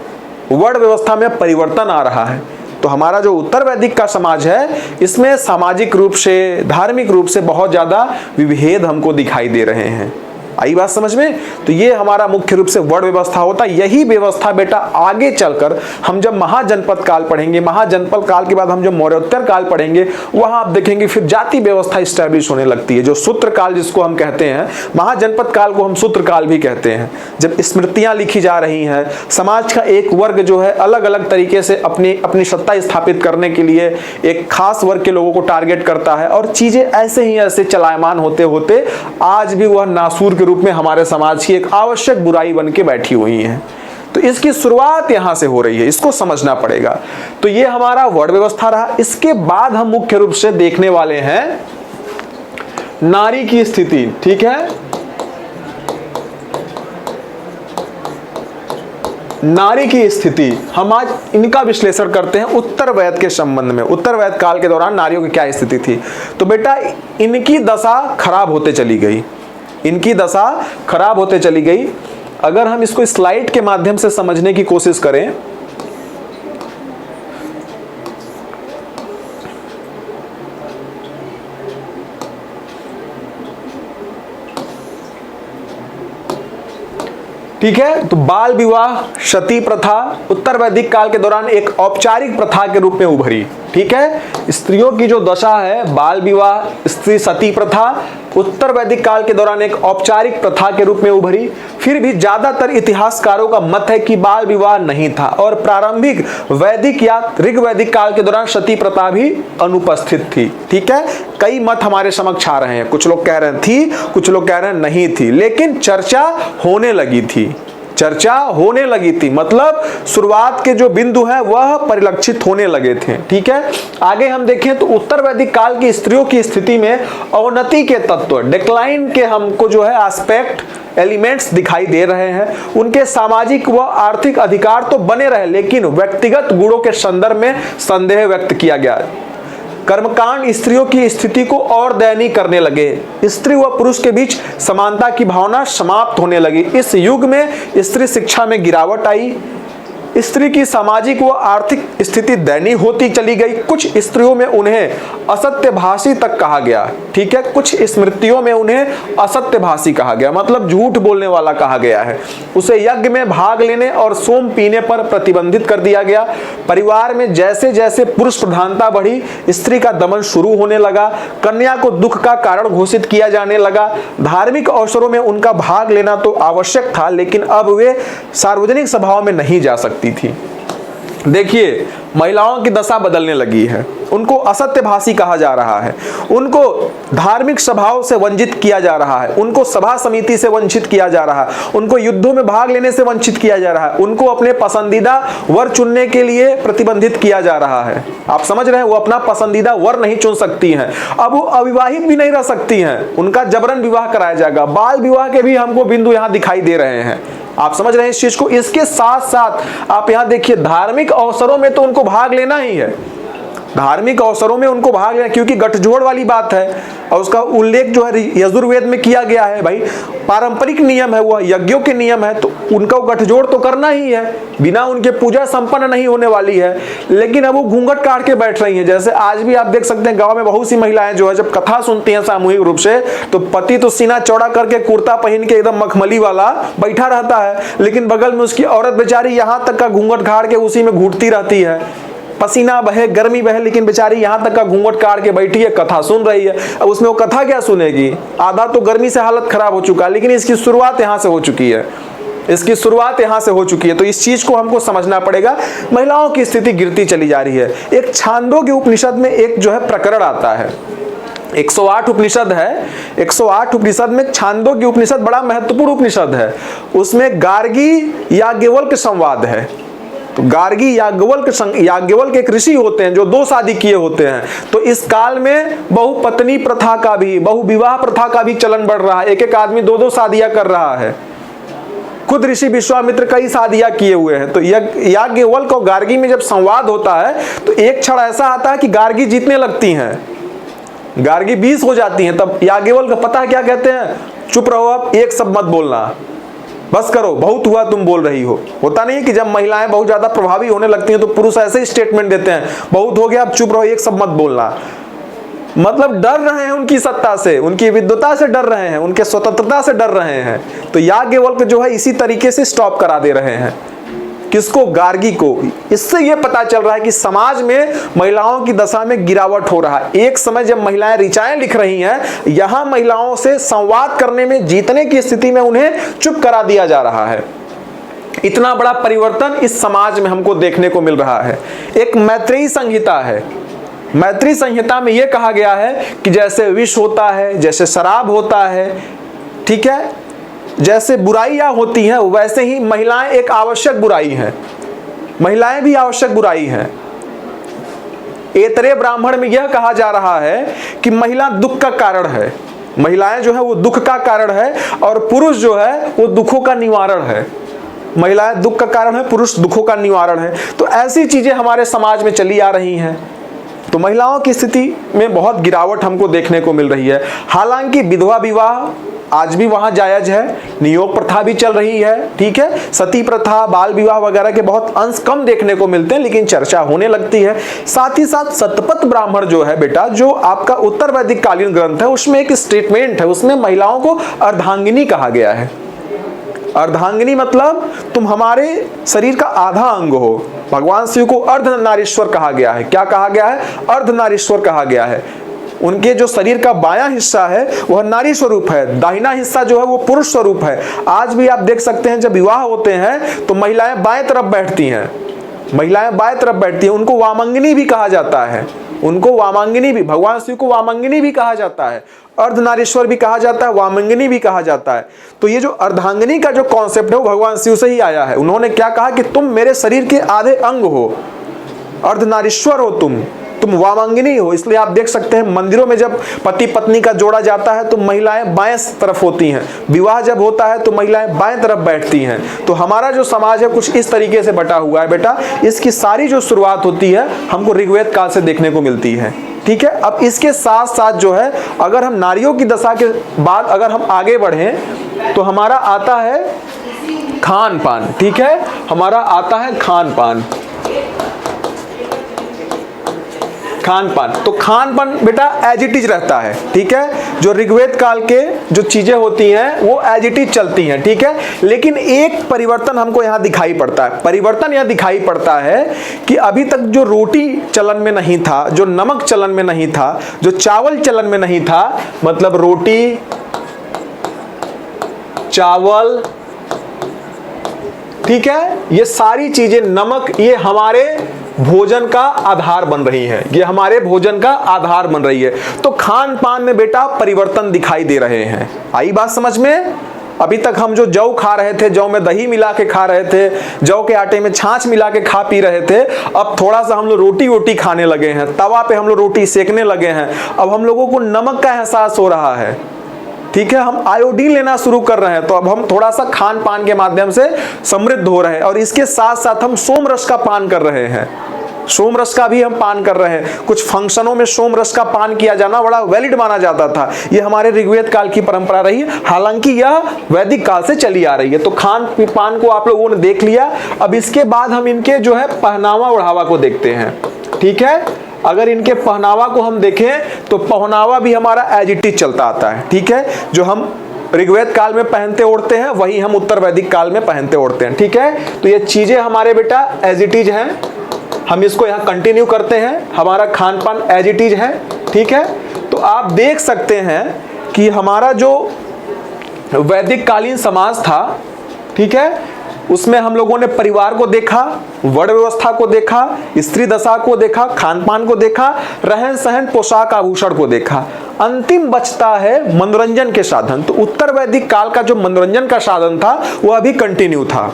S1: वर्ण व्यवस्था में परिवर्तन आ रहा है। तो हमारा जो उत्तर वैदिक का समाज है इसमें सामाजिक रूप से, धार्मिक रूप से बहुत ज्यादा विभेद हमको दिखाई दे रहे हैं। आई बात समझ में? तो ये हमारा मुख्य रूप से वर्ण व्यवस्था होता है। यही व्यवस्था बेटा आगे चलकर हम जब महाजनपद काल पढ़ेंगे, महाजनपद काल के बाद हम जब मौर्योत्तर काल पढ़ेंगे, वहां आप देखेंगे फिर जाति व्यवस्था स्टैब्लिश होने लगती है, जो सूत्र काल जिसको हम कहते हैं। महाजनपद काल को हम सूत्र काल भी कहते हैं। जब स्मृतियां लिखी जा रही हैं, समाज का एक वर्ग जो है अलग अलग तरीके से अपनी सत्ता स्थापित करने के लिए एक खास वर्ग के लोगों को टारगेट करता है, और चीजें ऐसे ही ऐसे चलायमान होते होते आज भी वह नासूर के रूप में हमारे समाज की एक आवश्यक बुराई बन के बैठी हुई है। तो इसकी शुरुआत यहां से हो रही है, इसको समझना पड़ेगा। तो ये हमारा वर्ण व्यवस्था रहा। इसके बाद हम मुख्य रूप से देखने वाले हैं नारी की स्थिति, ठीक है। नारी की स्थिति हम आज इनका विश्लेषण करते हैं उत्तर वैद के संबंध में। उत्तर वैद काल के दौरान नारियों की क्या स्थिति थी। तो बेटा इनकी दशा खराब होते चली गई, इनकी दशा खराब होते चली गई। अगर हम इसको स्लाइड के माध्यम से समझने की कोशिश करें, ठीक है। तो बाल विवाह, सती प्रथा उत्तर वैदिक काल के दौरान एक औपचारिक प्रथा के रूप में उभरी, ठीक है। स्त्रियों की जो दशा है, बाल विवाह, स्त्री सती प्रथा उत्तर वैदिक काल के दौरान एक औपचारिक प्रथा के रूप में उभरी। फिर भी ज्यादातर इतिहासकारों का मत है कि बाल विवाह नहीं था, और प्रारंभिक वैदिक या ऋग्वैदिक काल के दौरान सती प्रथा भी अनुपस्थित थी, ठीक है। कई मत हमारे समक्ष आ रहे हैं, कुछ लोग कह रहे हैं थी, कुछ लोग कह रहे हैं नहीं थी, लेकिन चर्चा होने लगी थी, चर्चा होने लगी थी, मतलब शुरुआत के जो बिंदु हैं वह परिलक्षित होने लगे थे। ठीक है, आगे हम देखें तो उत्तर वैदिक काल की स्त्रियों की स्थिति में अवनति के तत्व, डिक्लाइन के हमको जो है एस्पेक्ट एलिमेंट्स दिखाई दे रहे हैं। उनके सामाजिक व आर्थिक अधिकार तो बने रहे, लेकिन व्यक्तिगत गुणों के संदर्भ में संदेह व्यक्त किया गया। कर्मकांड स्त्रियों की स्थिति को और दयनीय करने लगे। स्त्री व पुरुष के बीच समानता की भावना समाप्त होने लगी। इस युग में स्त्री शिक्षा में गिरावट आई। स्त्री की सामाजिक व आर्थिक स्थिति दयनीय होती चली गई। कुछ स्त्रियों में उन्हें असत्यभाषी तक कहा गया। ठीक है, कुछ स्मृतियों में उन्हें असत्यभाषी कहा गया, मतलब झूठ बोलने वाला कहा गया है। उसे यज्ञ में भाग लेने और सोम पीने पर प्रतिबंधित कर दिया गया। परिवार में जैसे जैसे पुरुष प्रधानता बढ़ी, स्त्री का दमन शुरू होने लगा। कन्या को दुख का कारण घोषित किया जाने लगा। धार्मिक अवसरों में उनका भाग लेना तो आवश्यक था, लेकिन अब वे सार्वजनिक सभाओं में नहीं जा सकती थी। देखिए, महिलाओं की दशा बदलने लगी है। उनको असत्यभाषी कहा जा रहा है, उनको धार्मिक सभाओं से वंचित किया जा रहा है, उनको सभा समिति से वंचित किया जा रहा है, उनको युद्धों में भाग लेने से वंचित किया जा रहा है, उनको अपने पसंदीदा वर चुनने के लिए प्रतिबंधित किया जा रहा है। आप समझ रहे हैं, वो अपना पसंदीदा वर नहीं चुन सकती हैं। अब वो अविवाहित भी नहीं रह सकती हैं, उनका जबरन विवाह कराया जाएगा। बाल विवाह के भी हमको बिंदु यहाँ दिखाई दे रहे हैं। आप समझ रहे हैं इस चीज को। इसके साथ साथ आप यहां देखिए, धार्मिक अवसरों में तो उनको भाग लेना ही है, धार्मिक अवसरों में उनको भाग लेना, क्योंकि गठजोड़ वाली बात है और उसका उल्लेख जो है यजुर्वेद में किया गया है। भाई, पारंपरिक नियम है, वह यज्ञों के नियम है, तो उनका गठजोड़ तो करना ही है, बिना उनके पूजा संपन्न नहीं होने वाली है। लेकिन अब वो घूंघट काट के बैठ रही हैं। जैसे आज भी आप देख सकते हैं, गांव में बहुत सी महिलाएं जो है जब कथा सुनती हैं सामूहिक रूप से, तो पति तो सीना चौड़ा करके कुर्ता पहन के एकदम मखमली वाला बैठा रहता है, लेकिन बगल में उसकी औरत बेचारी यहां तक का घूंघट काट के उसी में घूटती रहती है। पसीना बहे, गर्मी बहे, लेकिन बेचारी यहां तक का घूंघट काट के बैठी है, कथा सुन रही है। अब उसमें वो कथा क्या सुनेगी? आधा तो गर्मी से हालत खराब हो चुका है, लेकिन इसकी शुरुआत यहां से हो चुकी है, इसकी शुरुआत यहां से हो चुकी है। तो इस चीज को हमको समझना पड़ेगा। महिलाओं की स्थिति गिरती चली जा रही है। एक छांदोग्य उपनिषद में एक जो है प्रकरण आता है, 108 उपनिषद है। 108 उपनिषद में छांदोग्य उपनिषद बड़ा महत्वपूर्ण उपनिषद है। उसमें गार्गी याज्ञवल्क्य संवाद है। तो गार्गी याज्ञवल्क्य एक ऋषि होते हैं जो 2 शादी किए होते हैं। तो इस काल में बहुपत्नी प्रथा का भी, बहुविवाह प्रथा का भी चलन बढ़ रहा है। एक एक आदमी 2-2 शादियां कर रहा है। खुद ऋषि विश्वामित्र कई शादियां किए हुए हैं। तो याज्ञवल्क्य और गार्गी में जब संवाद होता है तो एक क्षण ऐसा आता है कि गार्गी जीतने लगती हैं, गार्गी 20 हो जाती हैं। तब याज्ञवल्क्य पता है क्या कहते हैं? चुप रहो, अब एक शब्द मत बोलना, बस करो, बहुत हुआ तुम बोल रही हो। होता नहीं कि जब महिलाएं बहुत ज्यादा प्रभावी होने लगती हैं तो पुरुष ऐसे ही स्टेटमेंट देते हैं, बहुत हो गया, अब चुप रहो, एक शब्द मत बोलना। मतलब डर रहे हैं उनकी सत्ता से, उनकी विद्वता से डर रहे हैं, उनके स्वतंत्रता से डर रहे हैं। तो याज्ञवल्क्य जो है इसी तरीके से स्टॉप करा दे रहे हैं। किसको? गार्गी को। इससे यह पता चल रहा है कि समाज में महिलाओं की दशा में गिरावट हो रहा है। एक समय जब महिलाएं ऋचाएं लिख रही हैं, यहां महिलाओं से संवाद करने में, जीतने की स्थिति में उन्हें चुप करा दिया जा रहा है। इतना बड़ा परिवर्तन इस समाज में हमको देखने को मिल रहा है। एक मैत्रेयी संहिता है। मैत्रेयी संहिता में यह कहा गया है कि जैसे विष होता है, जैसे शराब होता है, ठीक है, जैसे बुराइयां होती हैं, वैसे ही महिलाएं एक आवश्यक बुराई हैं। महिलाएं भी आवश्यक बुराई हैं। ऐतरेय ब्राह्मण में यह कहा जा रहा है कि महिला दुख का कारण है। महिलाएं जो है वो दुख का कारण है और पुरुष जो है वो दुखों का निवारण है। महिलाएं दुख का कारण है, पुरुष दुखों का निवारण है। तो ऐसी चीजें हमारे समाज में चली आ रही हैं। तो महिलाओं की स्थिति में बहुत गिरावट हमको देखने को मिल रही है। हालांकि विधवा विवाह आज भी वहां जायज है, नियोग प्रथा भी चल रही है, ठीक है, सती प्रथा, बाल विवाह वगैरह के बहुत अंश कम देखने को मिलते हैं, लेकिन चर्चा होने लगती है। साथ ही साथ शतपथ ब्राह्मण जो है बेटा, जो आपका उत्तर वैदिक कालीन ग्रंथ है, उसमें एक स्टेटमेंट है, उसमें महिलाओं को अर्धांगिनी कहा गया है। अर्धांगिनी मतलब तुम हमारे शरीर का आधा अंग हो। भगवान शिव को अर्धनारीश्वर कहा गया है। क्या कहा गया है? अर्धनारीश्वर कहा गया है। उनके जो शरीर का बायां हिस्सा है वह नारी स्वरूप है, दाहिना हिस्सा जो है वो पुरुष स्वरूप है। आज भी आप देख सकते हैं जब विवाह होते हैं तो महिलाएं बाएं तरफ बैठती हैं, महिलाएं बाएं तरफ बैठती हैं, उनको वामंगिनी भी कहा जाता है। उनको वामांगिनी भी, भगवान शिव को वामांगिनी भी कहा जाता है, अर्धनारीश्वर भी कहा जाता है, वामांगिनी भी कहा जाता है। तो ये जो अर्धांगिनी का जो कॉन्सेप्ट है वो भगवान शिव से ही आया है। उन्होंने क्या कहा कि तुम मेरे शरीर के आधे अंग हो, अर्धनारीश्वर हो, तुम वामांगिनी हो। इसलिए आप देख सकते हैं मंदिरों में जब पति पत्नी का जोड़ा जाता है तो महिलाएं बाएं तरफ होती हैं, विवाह जब होता है तो महिलाएं बाएं तरफ बैठती हैं। तो हमारा जो समाज है कुछ इस तरीके से बटा हुआ है बेटा। इसकी सारी जो शुरुआत होती है हमको ऋग्वेद काल से देखने को मिलती है, ठीक है। अब इसके साथ साथ जो है अगर हम नारियों की दशा के बाद अगर हम आगे बढ़ें तो हमारा आता है खान पान, ठीक है, हमारा आता है खान पान। खान पान, तो खान पान बेटा एज इट इज रहता है, ठीक है। जो ऋग्वेद काल के जो चीजें होती हैं वो एज इट इज चलती हैं, ठीक है। लेकिन एक परिवर्तन हमको यहाँ दिखाई पड़ता है। परिवर्तन यह दिखाई पड़ता है कि अभी तक जो रोटी चलन में नहीं था, जो नमक चलन में नहीं था, जो चावल चलन में नहीं था, मतलब रोटी, चावल, ठीक है, ये सारी चीजें, नमक, ये हमारे भोजन का आधार बन रही है, ये हमारे भोजन का आधार बन रही है। तो खान पान में बेटा परिवर्तन दिखाई दे रहे हैं। आई बात समझ में? अभी तक हम जो जौ खा रहे थे, जौ में दही मिला के खा रहे थे, जौ के आटे में छाछ मिला के खा पी रहे थे, अब थोड़ा सा हम लोग रोटी खाने लगे हैं, तवा पे हम लोग रोटी सेकने लगे हैं। अब हम लोगों को नमक का एहसास हो रहा है, ठीक है, हम आयोडीन लेना शुरू कर रहे हैं। तो अब हम थोड़ा सा खान पान के माध्यम से समृद्ध हो रहे हैं। और इसके साथ साथ हम सोम रस का पान कर रहे हैं, सोम रस का भी हम पान कर रहे हैं। कुछ फंक्शनों में सोम रस का पान किया जाना बड़ा वैलिड माना जाता था। ये हमारे ऋग्वेद काल की परंपरा रही है, हालांकि यह वैदिक काल से चली आ रही है। तो खान पान को आप लोगों ने देख लिया। अब इसके बाद हम इनके जो है पहनावा ओढ़ावा को देखते हैं, ठीक है। अगर इनके पहनावा को हम देखें तो पहनावा भी हमारा एज इट इज चलता आता है, ठीक है। जो हम ऋग्वेद काल में पहनते ओढ़ते हैं वही हम उत्तर वैदिक काल में पहनते ओढ़ते हैं, ठीक है। तो ये चीजें हमारे बेटा एज इट इज हैं, हम इसको यहाँ कंटिन्यू करते हैं। हमारा खान पान एज इट इज है, ठीक है। तो आप देख सकते हैं कि हमारा जो वैदिक कालीन समाज था, ठीक है, उसमें हम लोगों ने परिवार को देखा, वर्ण व्यवस्था को देखा, स्त्री दशा को देखा, खान पान को देखा, रहन सहन, पोशाक आभूषण को देखा। अंतिम बचता है मनोरंजन के साधन। तो उत्तर वैदिक काल का जो मनोरंजन का साधन था वह अभी कंटिन्यू था।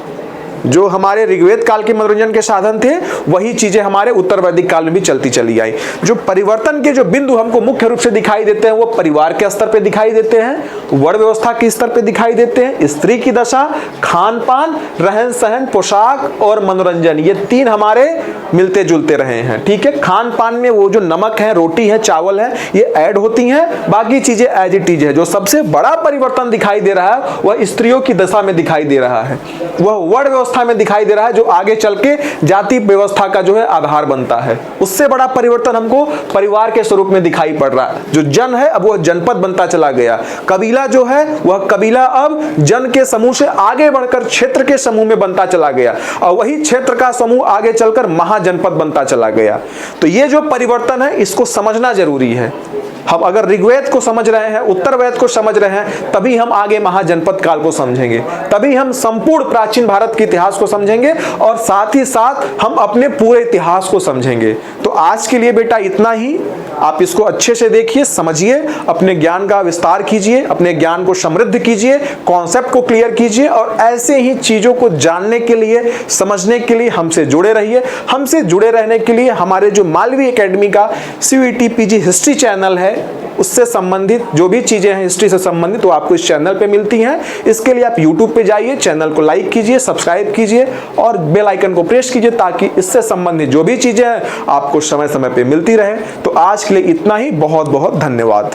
S1: जो हमारे ऋग्वेद काल के मनोरंजन के साधन थे वही चीजें हमारे उत्तर वैदिक काल में भी चलती चली आई। जो परिवर्तन के जो बिंदु हमको मुख्य रूप से दिखाई देते हैं वो परिवार के स्तर पे दिखाई देते हैं, वर्ण व्यवस्था के स्तर पे दिखाई देते हैं, स्त्री की दशा, खान पान, रहन सहन, पोशाक और मनोरंजन, ये तीन हमारे मिलते जुलते रहे हैं, ठीक है। खान पान में वो जो नमक है, रोटी है, चावल है, ये ऐड होती हैं, बाकी चीजें एज इट इज है। जो सबसे बड़ा परिवर्तन दिखाई दे रहा है वह स्त्रियों की दशा में दिखाई दे रहा है, वह वर्ण व्यवस्था में दिखाई दे रहा है, जो आगे चल के जाति व्यवस्था का जो है आधार बनता है। उससे बड़ा परिवर्तन हमको परिवार के स्वरूप में दिखाई पड़ रहा है। जो जन है अब वह जनपद बनता चला गया, कबीला जो है वह कबीला अब जन के समूह से आगे बढ़कर क्षेत्र के समूह में बनता चला गया, और वही क्षेत्र का समूह आगे चलकर महाजनपद बनता चला गया। तो ये जो परिवर्तन है इसको समझना जरूरी है। हम अगर ऋग्वेद को समझ रहे हैं, उत्तर वेद को समझ रहे हैं, तभी हम आगे महाजनपद काल को समझेंगे, तभी हम संपूर्ण प्राचीन भारत के इतिहास को समझेंगे और साथ ही साथ हम अपने पूरे इतिहास को समझेंगे। तो आज के लिए बेटा इतना ही। आप इसको अच्छे से देखिए, समझिए, अपने ज्ञान का विस्तार कीजिए, अपने ज्ञान को समृद्ध कीजिए, कॉन्सेप्ट को क्लियर कीजिए और ऐसे ही चीजों को जानने के लिए, समझने के लिए हमसे जुड़े रहिए। हमसे जुड़े रहने के लिए हमारे जो मालवी एकेडमी का CUET PG हिस्ट्री चैनल है, उससे संबंधित जो भी चीजें हैं हिस्ट्री से संबंधित वो आपको इस चैनल पे मिलती हैं। इसके लिए आप YouTube पे जाइए, चैनल को लाइक कीजिए, सब्सक्राइब कीजिए और बेल आइकन को प्रेस कीजिए ताकि इससे संबंधित जो भी चीजें हैं आपको समय समय पे मिलती रहे। तो आज के लिए इतना ही। बहुत बहुत धन्यवाद।